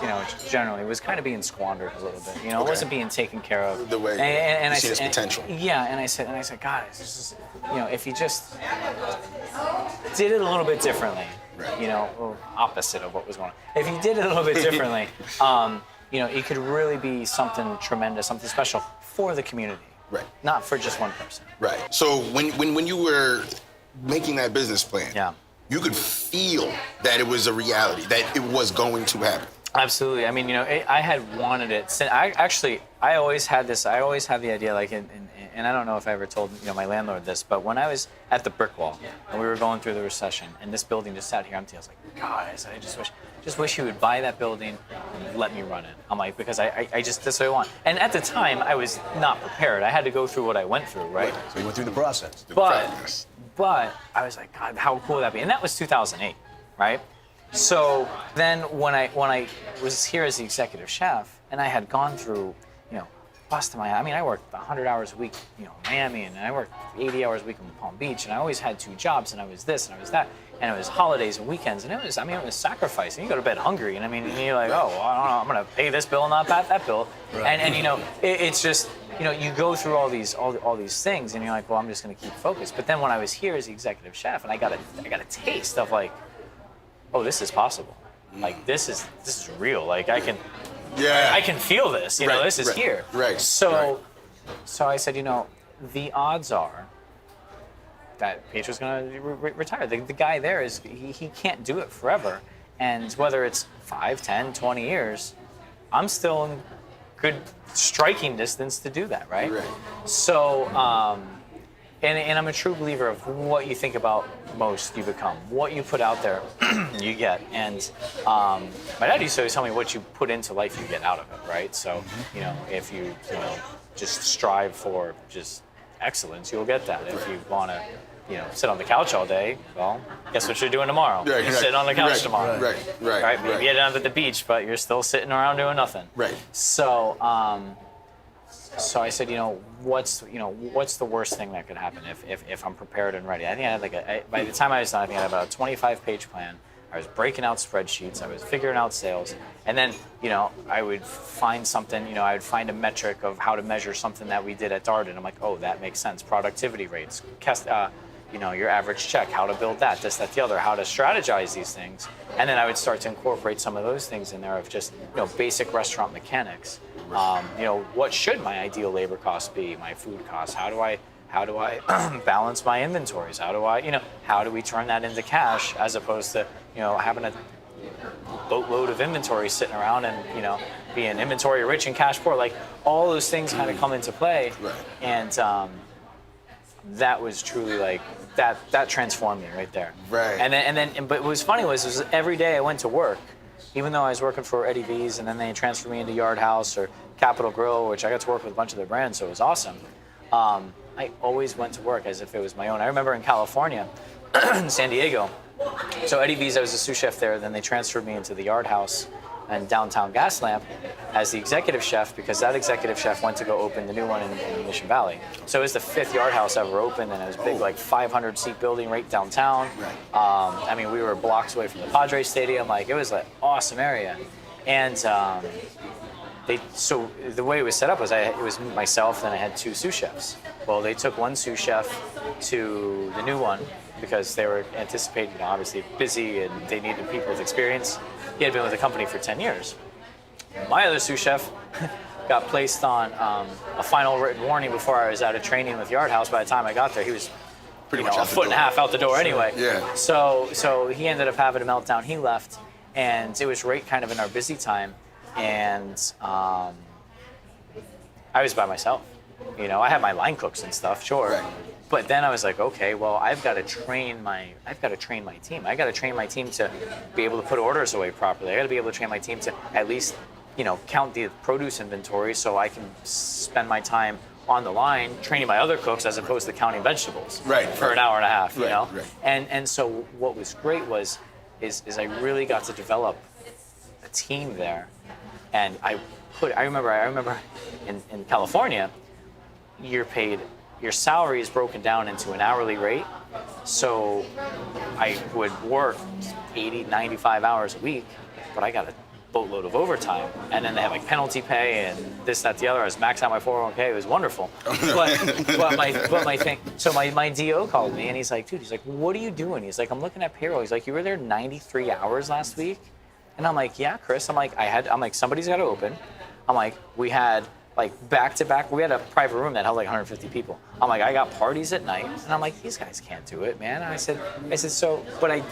generally, was kind of being squandered a little bit. It wasn't being taken care of. The way and you I see its said, potential. Yeah, and I said, God, this is, if you just did it a little bit differently. Right. Or opposite of what was going on. If you did it a little bit differently, it could really be something tremendous, something special for the community. Right. Not for just one person. Right. So when you were making that business plan, Yeah. you could feel that it was a reality, that it was going to happen. Absolutely. I mean, I had wanted it. I always had this. I always had the idea, like, and I don't know if I ever told my landlord this, but when I was at the brick wall and we were going through the recession, and this building just sat here empty, I was like, God, I just wish he would buy that building and let me run it. I'm like, because I just that's what I want. And at the time, I was not prepared. I had to go through what I went through, right? So you went through the process. But I was like, God, how cool would that be? And that was 2008, right? So then when I was here as the executive chef, and I had gone through, busting my, I worked 100 hours a week, in Miami, and I worked 80 hours a week in Palm Beach, and I always had 2 jobs, and I was this, and I was that, and it was holidays and weekends, and it was sacrifice, and you go to bed hungry, and and you're like, oh, well, I don't know, I'm gonna pay this bill and not that bill, right. and it's just, you go through all these things, and you're like, well, I'm just gonna keep focused. But then when I was here as the executive chef, and I got a taste of like, oh, this is possible. Like this is real. Like I can feel this. This is here. Right. So I said, the odds are that Petra's gonna retire. The guy there is he can't do it forever. And whether it's 5, 10, 20 years, I'm still in good striking distance to do that, right? Right. So and I'm a true believer of what you think about most, you become. What you put out there, you get. And my dad used to always tell me what you put into life, you get out of it, right? So, if you just strive for just excellence, you'll get that. If you want to, sit on the couch all day, well, guess what you're doing tomorrow? Right, you sit on the couch tomorrow. Right. Maybe you're down at the beach, but you're still sitting around doing nothing. Right. So, so I said, what's the worst thing that could happen if I'm prepared and ready? I think I had by the time I was done, I think I had about a 25-page plan. I was breaking out spreadsheets. I was figuring out sales, and then I would find something. I would find a metric of how to measure something that we did at Darden. I'm like, oh, that makes sense. Productivity rates, your average check, how to build that, this, that, the other, how to strategize these things, and then I would start to incorporate some of those things in there of just basic restaurant mechanics. What should my ideal labor cost be? My food costs? How how do I balance my inventories? How do I, how do we turn that into cash as opposed to, having a boatload of inventory sitting around and, being inventory rich and cash poor. Like all those things kind of come into play. Right. And that was truly like, that transformed me right there. Right. But what was funny was every day I went to work, even though I was working for Eddie V's, and then they transferred me into Yard House or Capital Grill, which I got to work with a bunch of their brands, so it was awesome. I always went to work as if it was my own. I remember in California, in San Diego, so Eddie V's, I was a sous chef there, then they transferred me into the Yard House and downtown Gaslamp as the executive chef, because that executive chef went to go open the new one in Mission Valley. So it was the 5th Yard House ever opened, and it was big, like 500-seat building right downtown. Right. We were blocks away from the Padres Stadium. Like, it was an awesome area. And so the way it was set up was it was myself, then I had 2 sous chefs. Well, they took one sous chef to the new one because they were anticipating, obviously busy, and they needed people with experience. He had been with the company for 10 years. My other sous chef got placed on a final written warning before I was out of training with Yard House. By the time I got there, he was Pretty much a foot and a half out the door anyway. Yeah. So he ended up having a meltdown. He left, and it was right kind of in our busy time. And I was by myself. I had my line cooks and stuff, sure. Right. But then I was like, okay, well, I've got to train my team. I got to train my team to be able to put orders away properly. I got to be able to train my team to at least, count the produce inventory so I can spend my time on the line training my other cooks as opposed to counting vegetables for an hour and a half, you know? Right. And so what was great is I really got to develop a team there. And I remember in California, your salary is broken down into an hourly rate. So I would work 80, 95 hours a week, but I got a boatload of overtime. And then they have like penalty pay and this, that, the other. I was maxed out my 401k. It was wonderful. But my thing, so my DO called me and he's like, what are you doing? He's like, I'm looking at payroll. He's like, you were there 93 hours last week? And I'm like, yeah, Chris. I'm like, somebody's got to open. I'm like, we had like back to back. We had a private room that held like 150 people. I'm like, I got parties at night, and I'm like, these guys can't do it, man. And I said, so, but I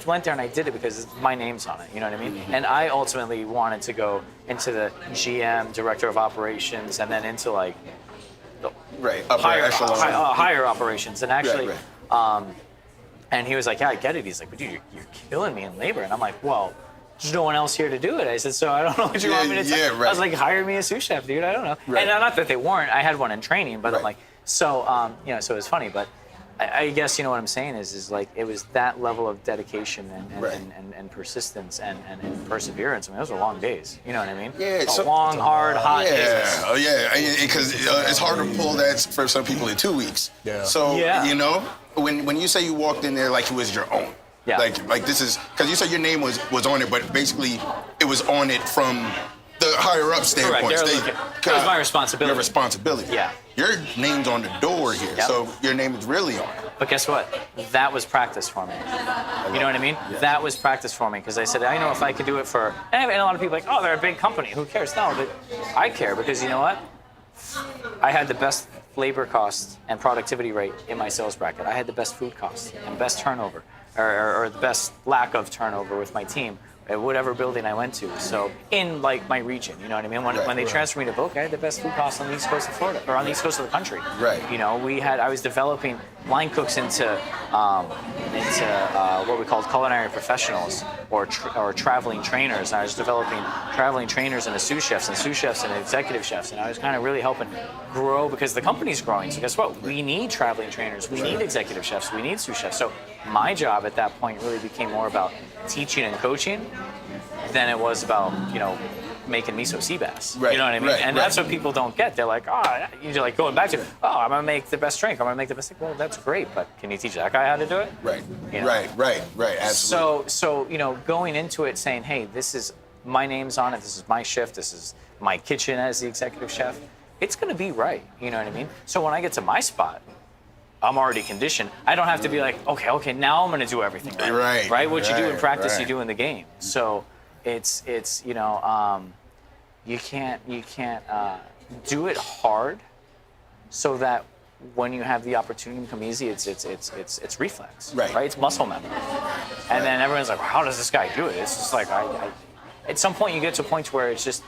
went there and I did it because my name's on it. You know what I mean? And I ultimately wanted to go into the GM, director of operations, and then into like the higher operations, and actually. Right. And he was like, yeah, I get it. He's like, but dude, you're killing me in labor. And I'm like, well, there's no one else here to do it. I said, so I don't know what you want me to tell. Yeah, right. I was like, hire me a sous chef, dude. I don't know. Right. And not that they weren't. I had one in training, but Right. I'm like, so it was funny. But I guess what I'm saying is like it was that level of dedication and persistence and perseverance. I mean, those were long days. You know what I mean? Yeah. Long, hard, hot days. Oh yeah, because it's hard to pull that for some people in 2 weeks. Yeah. So Yeah. when you say you walked in there like it was your own. Yeah. Like this is because you said your name was on it, but basically it was on it from the higher up standpoint. Correct. It was my responsibility. Your responsibility. Yeah. Your name's on the door here, Yep. so your name is really on it. But guess what? That was practice for me. You know what I mean? Yeah. That was practice for me because I said, I know if I could do it for, and a lot of people are like, oh, they're a big company. Who cares? No, but I care because you know what? I had the best labor cost and productivity rate in my sales bracket. I had the best food cost and best turnover, or the best lack of turnover with my team at whatever building I went to. So in like my region, you know what I mean? When they transferred me to Boca, I had the best food costs on the east coast of Florida, or on the east coast of the country. Right. I was developing line cooks into what we called culinary professionals or traveling trainers. And I was developing traveling trainers into sous chefs and executive chefs. And I was kind of really helping grow because the company's growing. So guess what? We need traveling trainers. We need executive chefs. We need sous chefs. So my job at that point really became more about teaching and coaching than it was about, making miso sea bass. Right, You know what I mean? right, And right. that's what people don't get. They're like, you're like going back to, I'm going to make the best drink. I'm going to make the best thing. Well, that's great, but can you teach that guy how to do it? Right. You know? Right. Absolutely. So going into it saying, hey, this is my name's on it. This is my shift. This is my kitchen as the executive chef. It's going to be right. You know what I mean? So when I get to my spot, I'm already conditioned. I don't have to be like, okay, now I'm going to do everything right. Right? What you do in practice, you do in the game. So it's you can't do it hard so that when you have the opportunity to become easy, it's reflex, Right. It's muscle memory. And then everyone's like, well, how does this guy do it? It's just like, at some point you get to a point where it's just,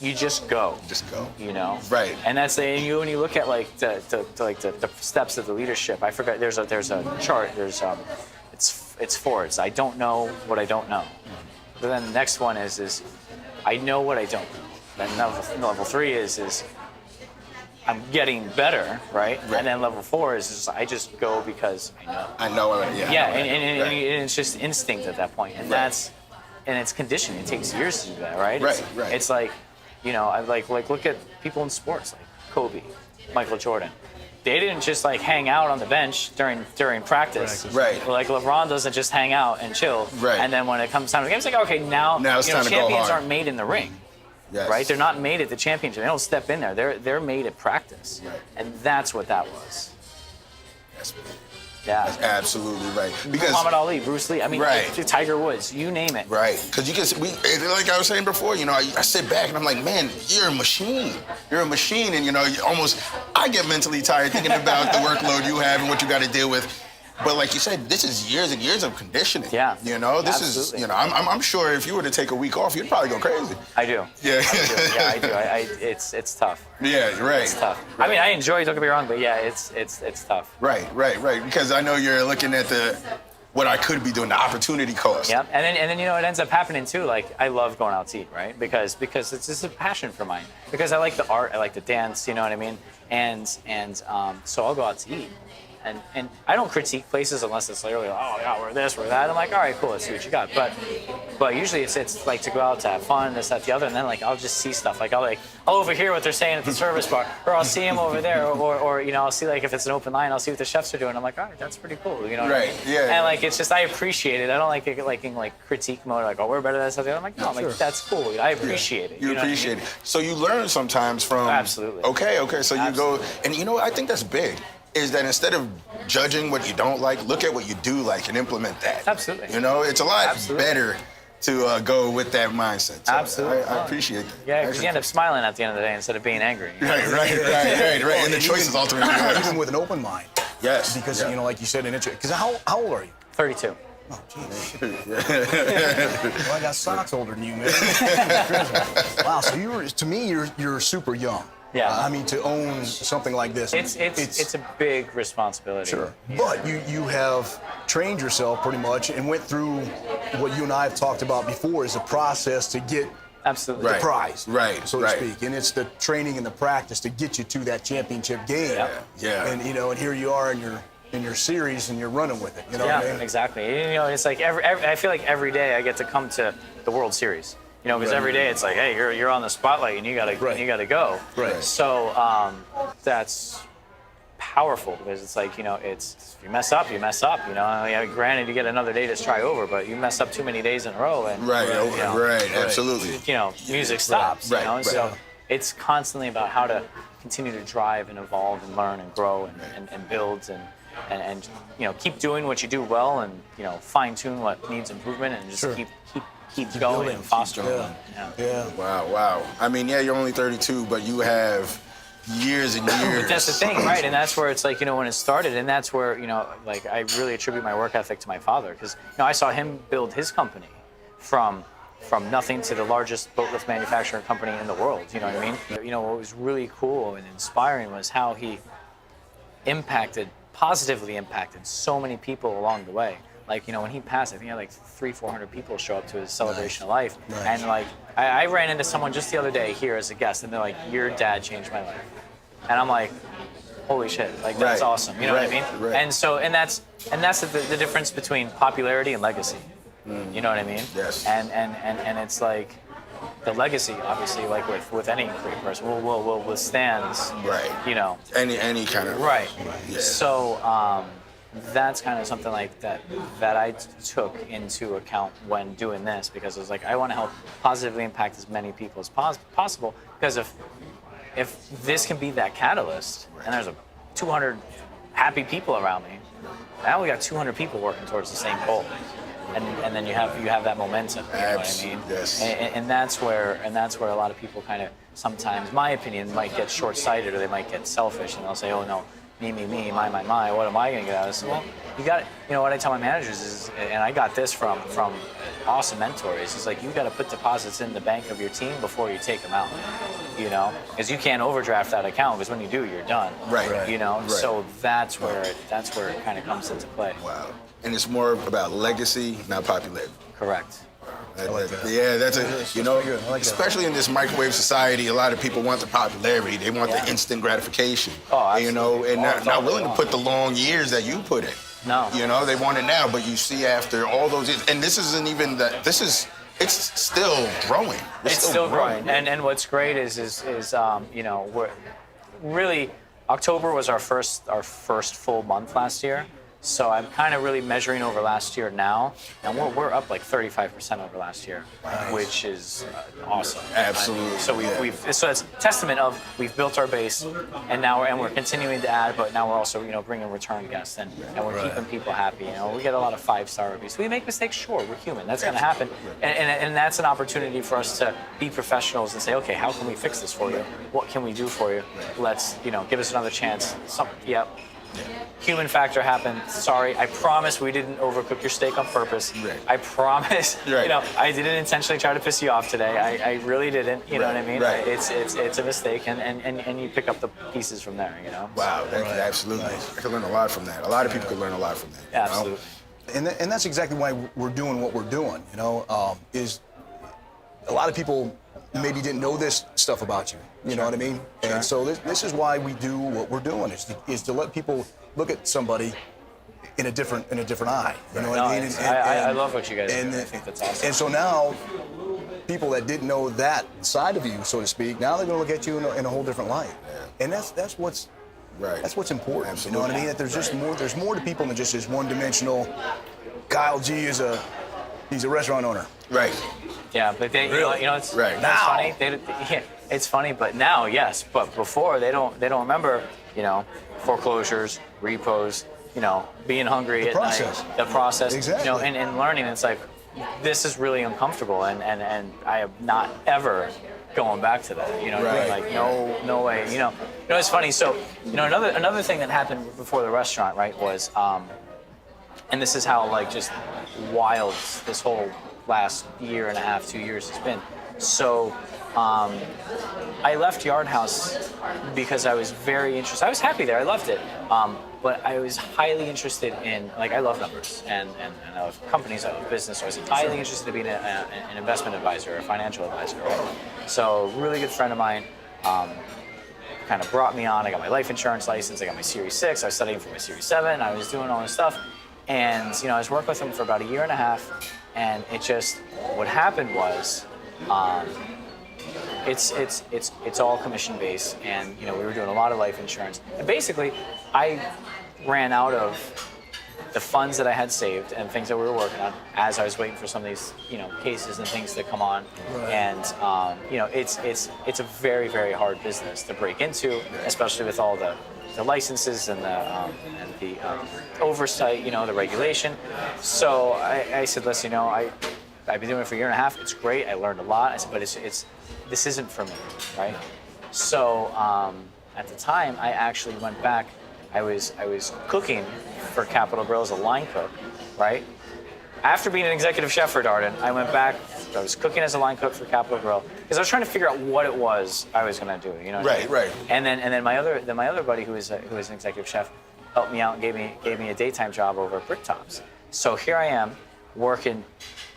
you just go. Just go. You know? Right. And that's when you look at like the steps of the leadership. I forgot. There's a chart. It's 4. It's I don't know what I don't know. But then the next one is I know what I don't know. Then level 3 is I'm getting better, right? And then level 4 is I just go because I know. I know. Yeah. And it's just instinct at that point, and it's conditioning. It takes years to do that, right? Right. It's like, I like look at people in sports like Kobe, Michael Jordan. They didn't just like hang out on the bench during practice. Right. Like LeBron doesn't just hang out and chill. Right. And then when it comes time to the game, it's like, okay, now it's time to go champions hard. aren't made in the ring. Yes. Right? They're not made at the championship. They don't step in there. They're made at practice. Right. And that's what that was. That's Yeah. absolutely right. Because Muhammad Ali, Bruce Lee, I mean, Right. Tiger Woods, you name it. Right, because like I was saying before, I sit back and I'm like, man, you're a machine. You're a machine, and I get mentally tired thinking about the workload you have and what you got to deal with. But like you said, this is years and years of conditioning. Yeah. This Absolutely. is, I'm sure if you were to take a week off, you'd probably go crazy. I do. Yeah. I do. It's tough. Yeah, right. It's tough. I mean, I enjoy it, don't get me wrong, but yeah, it's tough. Right. Because I know you're looking at what I could be doing, the opportunity cost. Yep. And then it ends up happening too. Like I love going out to eat, right? Because it's just a passion for mine. Because I like the art, I like the dance, you know what I mean? And so I'll go out to eat. And I don't critique places unless it's literally, oh yeah, we're this, we're that. I'm like, all right, cool, let's see what you got. But usually it's like to go out to have fun, this, that, the other, and then like I'll just see stuff. Like I'll overhear what they're saying at the service bar, or I'll see them over there, or I'll see like if it's an open line, I'll see what the chefs are doing. I'm like, all right, that's pretty cool, you know what I mean? Yeah. And like it's just I appreciate it. I don't like it like in like critique mode, like oh we're better than this, that, the other. I'm like no, like that's cool. I appreciate it. You appreciate it. So you learn sometimes from. Absolutely. Okay. So you Absolutely. go, and I think that's big. Is that instead of judging what you don't like, look at what you do like and implement that. Absolutely. It's a lot better to go with that mindset. So Absolutely. I appreciate that. Yeah, because you end up smiling at the end of the day instead of being angry. Right. And the choice is ultimately yours. Even with an open mind. Yes. Because, like you said, because how old are you? 32. Oh, jeez. Well, I got socks older than you, man. Wow, so you're super young. Yeah. I mean, to own something like this. It's a big responsibility. Sure. But you have trained yourself pretty much and went through what you and I have talked about before is a process to get Absolutely. the prize, so to Right. speak. And it's the training and the practice to get you to that championship game. Yeah. And and here you are in your series and you're running with it. You know Yeah, what I mean? exactly. It's like I feel like every day I get to come to the World Series. Because every day it's like, hey, you're on the spotlight and you gotta go. Right. So that's powerful because it's like it's if you mess up, you mess up. Granted, you get another day to try over, but you mess up too many days in a row, and Right. Absolutely. music stops. Right. So it's constantly about how to continue to drive and evolve and learn and grow and build and keep doing what you do well and fine tune what needs improvement and just keep going and fostering. Yeah. Wow. I mean, you're only 32, but you have years and years. That's the thing, right? And that's where it's like, when it started, and that's where, like I really attribute my work ethic to my father because, I saw him build his company from nothing to the largest boat lift manufacturing company in the world. You know what I mean? What was really cool and inspiring was how he positively impacted so many people along the way. Like, when he passed, I think he had like 300-400 people show up to his celebration of life. Nice. And like, I ran into someone just the other day here as a guest, and they're like, your dad changed my life. And I'm like, holy shit, like that's awesome. You know what I mean? Right. And that's the difference between popularity and legacy. You know what I mean? Yes. And it's like, the legacy, obviously, like with any great person, will withstand. Right. Any kind of. Right. Yeah. So that's kind of something like that I took into account when doing this because it was like I want to help positively impact as many people as possible because if this can be that catalyst and there's 200 happy people around me, now we got 200 people working towards the same goal. And then you have that momentum. You know what I mean? Yes. And that's where a lot of people kind of sometimes, my opinion, might get short-sighted or they might get selfish and they'll say, oh no, me, my, what am I going to get out of this? Well, you got, what I tell my managers is, and I got this from awesome mentors, is like, you got to put deposits in the bank of your team before you take them out, because you can't overdraft that account, because when you do, you're done. Right. Right. So that's where it kind of comes into play. Wow. And it's more about legacy, not popularity. Correct. Yeah, that's especially in this microwave society, a lot of people want the popularity. They want the instant gratification. Oh, absolutely. And not willing to put the long years that you put in. No. They want it now, but you see after all those years, and this isn't even that. It's still growing. It's still growing. And what's great is we're really, October was our first full month last year. So I'm kind of really measuring over last year now, and we're up like 35% over last year, which is awesome. Absolutely. So it's testament of we've built our base, and now we're continuing to add, but now we're also bringing return guests and we're keeping people happy. We get a lot of 5-star reviews. We make mistakes, sure, we're human. That's going to happen, and that's an opportunity for us to be professionals and say, okay, how can we fix this for you? What can we do for you? Let's give us another chance. Human factor happened. Sorry, I promise we didn't overcook your steak on purpose. Right. I promise. Right. I didn't intentionally try to piss you off today. I really didn't. You know what I mean? Right. It's a mistake, and you pick up the pieces from there. Wow, absolutely. I could learn a lot from that. A lot of people could learn a lot from that. Absolutely. And that's exactly why we're doing what we're doing. Is a lot of people maybe didn't know this stuff about you. You know what I mean? Sure. And so this is why we do what we're doing, is to let people look at somebody in a different eye. You know what I mean? I love what you guys do. I think that's awesome. And so now, people that didn't know that side of you, so to speak, now they're going to look at you in a whole different light. Yeah. And that's what's important. Absolutely. You know what I mean? That there's just more. There's more to people than just this one-dimensional. Kyle G he's a restaurant owner. Right. Yeah, but it's right. Funny. It's funny, but now, yes. But before, they don't remember, foreclosures, repos, being hungry at night. The process. Exactly. And learning. It's like, this is really uncomfortable, and I am not ever going back to that. Like no way. It's funny. So, another thing that happened before the restaurant, right, was, and this is how just wild this whole last year and a half, 2 years has been. So I left Yard House because I was very interested. I was happy there. I loved it. But I was highly interested in, I love numbers and I love companies, I love business. So I was highly interested in being an investment advisor, a financial advisor. Right? So a really good friend of mine kind of brought me on. I got my life insurance license. I got my Series 6. I was studying for my Series 7. I was doing all this stuff. And, I was working with him for about a year and a half. And what happened was, it's all commission based, and we were doing a lot of life insurance. And basically, I ran out of the funds that I had saved and things that we were working on as I was waiting for some of these cases and things to come on. Right. And it's a very, very hard business to break into, especially with all the licenses and the oversight, the regulation. So I said, listen, I've been doing it for a year and a half. It's great. I learned a lot. I said, but this isn't for me, right? So at the time, I actually went back. I was cooking for Capital Grill as a line cook, right? After being an executive chef for Darden, I went back. I was cooking as a line cook for Capital Grill because I was trying to figure out what it was I was going to do. Right. And then my other buddy who is an executive chef helped me out and gave me a daytime job over at Bricktops. So here I am working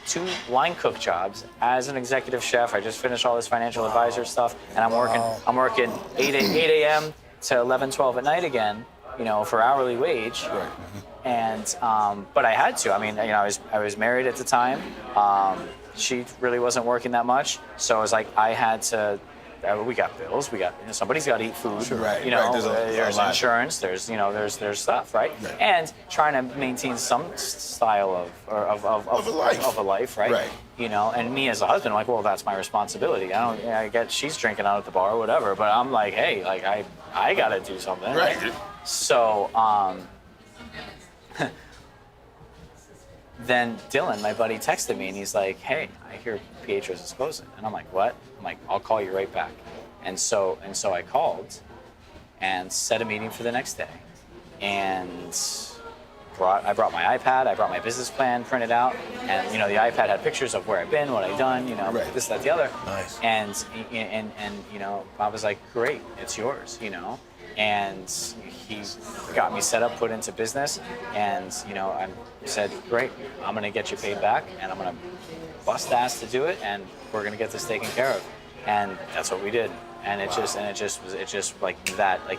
2 line cook jobs as an executive chef. I just finished all this financial advisor stuff, and I'm working 8 a.m. to 11, 12 at night again, for hourly wage. Right. And but I had to. I mean, I was married at the time. She really wasn't working that much, so I was like, I had to. We got bills. We got somebody's got to eat food. Sure, right. There's insurance. There's there's stuff, right? And trying to maintain some style of a life, right? Right. And me as a husband, I'm like, well, that's my responsibility. I get she's drinking out at the bar or whatever, but I'm like, hey, I got to do something. Right. So then Dylan, my buddy, texted me and he's like, hey, I hear Pietro's is closing. And I'm like, what? I'm like, I'll call you right back. And so I called and set a meeting for the next day. and I brought my iPad, I brought my business plan printed out, and the iPad had pictures of where I've been, what I've done, Right. this, that, the other. Nice. And Bob was like, great, it's yours, and he got me set up, put into business, and I said, great, I'm gonna get you paid back, and I'm gonna bust ass to do it, and we're gonna get this taken care of, and that's what we did, and it just like that, like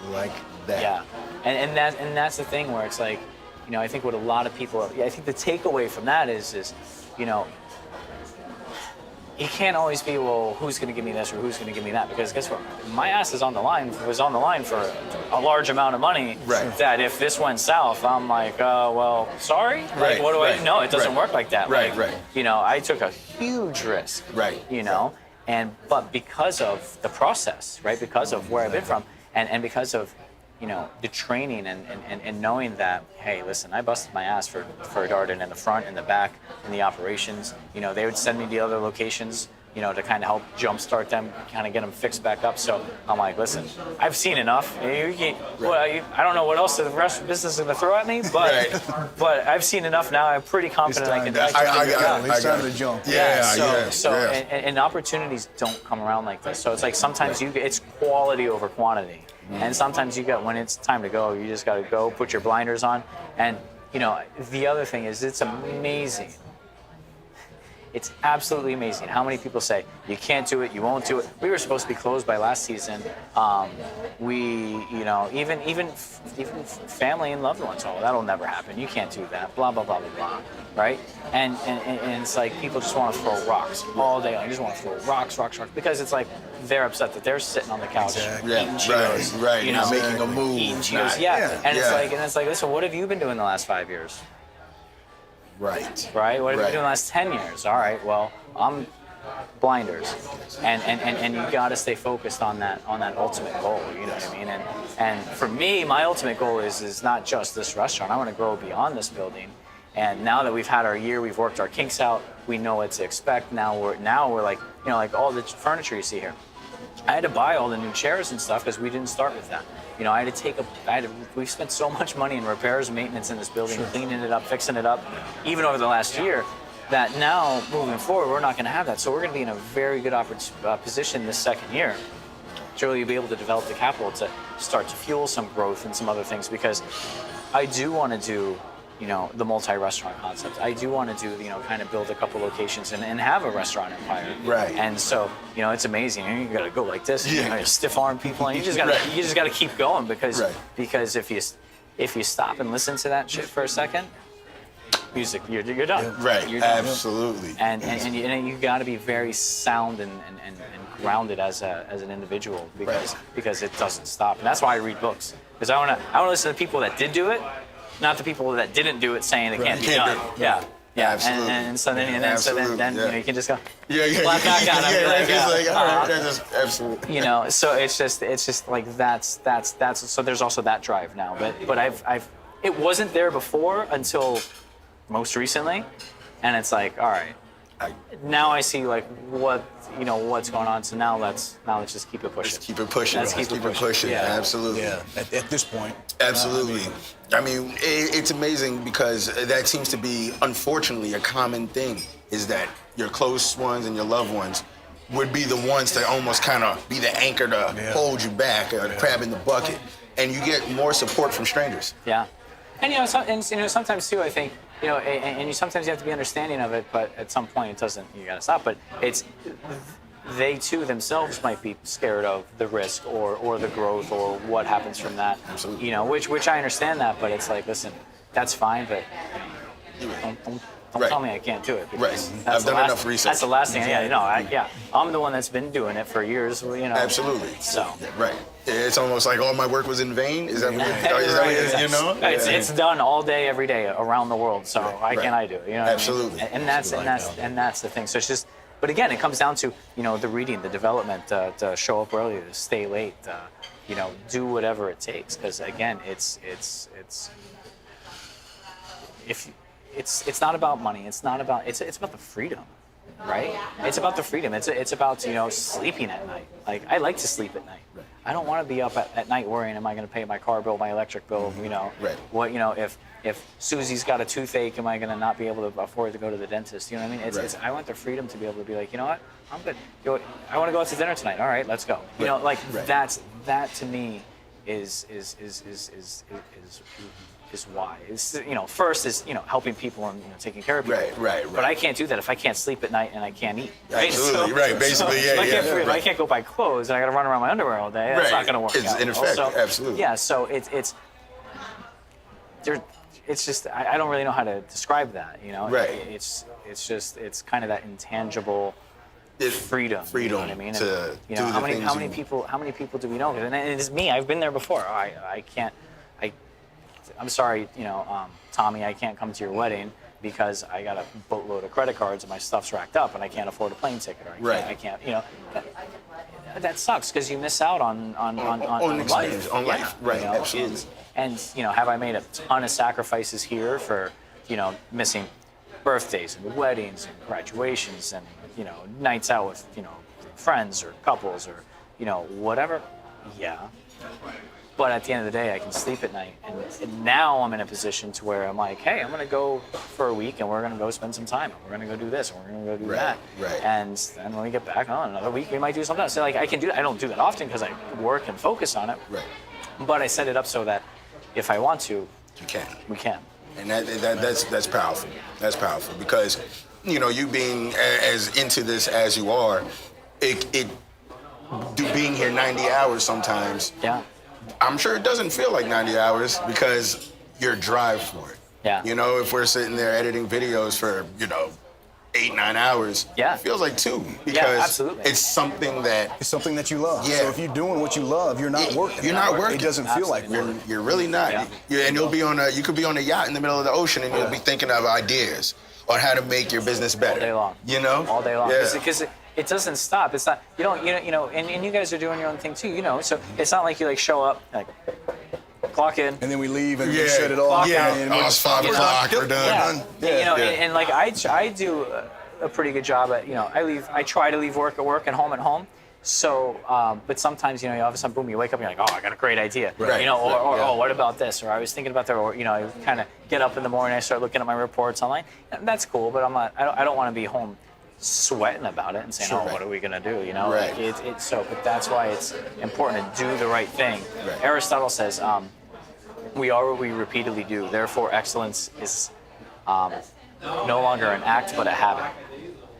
that. yeah, and that's the thing where it's like, I think what a lot of people, I think the takeaway from that is you can't always be, well, who's going to give me this or who's going to give me that? Because guess what? My ass was on the line for a large amount of money. Right. That if this went south, I'm like, well, sorry. Right, Like, what do right, No, it doesn't right. work like that. Right, Like, right. I took a huge risk. Right. But because of the process, right? Because of where I've been from, and because of the training and knowing that, hey, listen, I busted my ass for Darden in the front, in the back, in the operations. They would send me to other locations, to kind of help jumpstart them, kind of get them fixed back up. So I'm like, listen, I've seen enough. I don't know what else the rest of the business is going to throw at me, but Right. but I've seen enough now. I'm pretty confident I can. I figure it out. It's time to jump. Yeah. And opportunities don't come around like this. So it's like sometimes it's quality over quantity. And sometimes when it's time to go, you just got to go, put your blinders on. And, the other thing is it's amazing. It's absolutely amazing how many people say, you can't do it, you won't do it. We were supposed to be closed by last season. Even family and loved ones, oh, that'll never happen. You can't do that, blah, blah, blah, blah, blah, right? And it's like people just want to throw rocks all day long. You just want to throw rocks, because it's like they're upset that they're sitting on the couch eating Cheetos. Right. Not making a move. Eating Cheetos, Not- yeah. And Yeah. it's like, listen, what have you been doing the last 5 years? Right. Right? What have you Right. been doing the last 10 years? All right, well, I'm blinders. And you got to stay focused on that ultimate goal, you know what I mean? And for me, my ultimate goal is not just this restaurant. I want to grow beyond this building. And now that we've had our year, we've worked our kinks out, we know what to expect. Now we're like, like all the furniture you see here. I had to buy all the new chairs and stuff because we didn't start with that. We've spent so much money in repairs and maintenance in this building, cleaning it up, fixing it up, even over the last year, that now, moving forward, we're not going to have that. So we're going to be in a very good position this second year to really be able to develop the capital to start to fuel some growth and some other things, because I do want to do the multi-restaurant concept. I do want to do, kind of build a couple locations and have a restaurant empire. Right. And so, it's amazing. You got to go like this. Yeah. You stiff arm people, and you just got to keep going because if you stop and listen to that shit for a second, music, you're done. Right. You're done. Absolutely. And you got to be very sound and grounded as an individual because it doesn't stop. And that's why I read books, because I want to listen to people that did do it, not the people that didn't do it saying it can't be done. Yeah. Yeah, Absolutely. and so then you can just go. Yeah. Flat back on them, be like, It's like, all right, that's just absolutely. So it's just like that's so there's also that drive now, but I've it wasn't there before until most recently, and it's like, all right, now I see like what's going on. So now let's just keep it pushing. Let's keep it pushing. Let's keep it pushing. Yeah. Absolutely. Yeah, at this point. Absolutely. I mean, it's amazing because that seems to be, unfortunately, a common thing, is that your close ones and your loved ones would be the ones to almost kind of be the anchor to hold you back, or the crab in the bucket. And you get more support from strangers. Yeah. And, sometimes, too, I think, sometimes you have to be understanding of it, but at some point it doesn't, you got to stop. But they too themselves might be scared of the risk or the growth or what happens from that. Absolutely. Which I understand that, but it's like, listen, that's fine, but don't tell me I can't do it. Right. I've done enough research. That's the last thing. I'm the one that's been doing it for years. Absolutely. So. Right. It's almost like all my work was in vain. Is that what it is? It's done all day, every day around the world. So why can't I do it? Absolutely. And that's the thing. So it's just. But again, it comes down to the reading, the development, to show up early, to stay late, do whatever it takes. Because again, it's not about money. It's about the freedom. right? It's about the freedom. It's about, you know, sleeping at night. Like, I like to sleep at night. Right. I don't want to be up at night worrying, am I going to pay my car bill, my electric bill, you know? Right. What, you know, if Susie's got a toothache, am I going to not be able to afford to go to the dentist? You know what I mean? Right. I want the freedom to be able to be like, you know what? I'm good. You know, I want to go out to dinner tonight. All right, let's go. You know, like Right. that to me is why. It's, you know, first is, you know, helping people and, you know, taking care of people. Right. But I can't do that if I can't sleep at night and I can't eat. Right? Absolutely, right. Basically, if yeah. I can't go buy clothes and I got to run around my underwear all day, that's Right. not going to work It's out. in effect, Also, absolutely. Yeah, so it's just I don't really know how to describe that, you know. Right. It's kind of that intangible freedom. You know what I mean? to And, you do know, the how many things how many people do we know? And it's me. I've been there before. I'm sorry, you know, Tommy, I can't come to your wedding because I got a boatload of credit cards and my stuff's racked up and I can't afford a plane ticket, or I can't, you know. That sucks because you miss out on life. On life, Yeah, right? you know, Absolutely. and you know, have I made a ton of sacrifices here for, you know, missing birthdays and weddings and graduations and, you know, nights out with, you know, friends or couples or, you know, whatever? Yeah. But at the end of the day, I can sleep at night. And now I'm in a position to where I'm like, hey, I'm going to go for a week and we're going to go spend some time. And we're going to go do this and we're going to go do that. Right. And then when we get back on another week, we might do something else. So like, I can do that. I don't do that often because I work and focus on it. Right. But I set it up so that if I want to, You can. we can. And that's powerful. That's powerful because, you know, you being as into this as you are, being here 90 hours sometimes. Yeah. I'm sure it doesn't feel like 90 hours because your drive for it. Yeah. You know, if we're sitting there editing videos for, you know, 8-9 hours, Yeah. it feels like 2 because absolutely. it's something that It's something that you love. Yeah. So if you're doing what you love, you're not working. You're not working. It doesn't feel like Absolutely. work. you're really not. Yeah. And you could be on a yacht in the middle of the ocean and you'll be thinking of ideas on how to make your business better. All day long. You know? All day long. Yeah. Because it doesn't stop. It's not, and you guys are doing your own thing too, you know. So it's not like you like show up, like, clock in. And then we leave and Yeah. we shut it off. Clock Yeah. out. And Oh, it's 5 o'clock. We're done. Yeah. done. And, you know, Yeah. and like I do a pretty good job at, you know, I try to leave work at work and home at home. So, but sometimes, you know, all of a sudden, boom, you wake up and you're like, oh, I got a great idea. Right. You know, or Yeah. oh, what about this? Or I was thinking about that, or, you know, I kind of get up in the morning, I start looking at my reports online. That's cool, but I don't want to be home sweating about it and saying, Sure. oh, what are we going to do? You know, Right. like but that's why it's important to do the right thing. Right. Aristotle says, we are what we repeatedly do. Therefore, excellence is no longer an act, but a habit.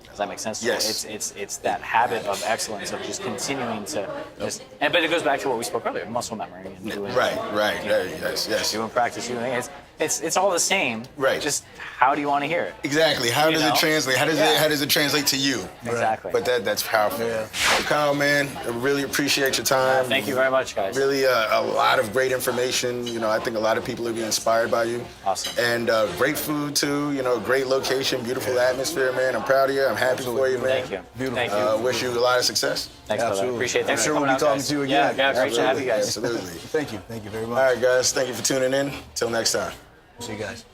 Does that make sense? Yes. It's that habit of excellence of just continuing to just. But it goes back to what we spoke earlier: muscle memory and doing. Right. Yes. Doing practice, doing things. It's all the same. Right. Just how do you want to hear it? Exactly. How You does know? it translate? How does it translate to you? Exactly. But that's powerful. Yeah. So Kyle, man, I really appreciate your time. Thank you very much, guys. Really a lot of great information. You know, I think a lot of people are being inspired by you. Awesome. And great food too. You know, great location, beautiful atmosphere, man. I'm proud of you. I'm happy for you, man. Thank you. Beautiful. Thank you. Wish you a lot of success. Thanks, brother. Absolutely. Appreciate that. I'm sure we'll be talking to you again. Yeah, great to have you guys. Absolutely. Thank you. Thank you very much. All right, guys. Thank you for tuning in. Till next time. See you guys.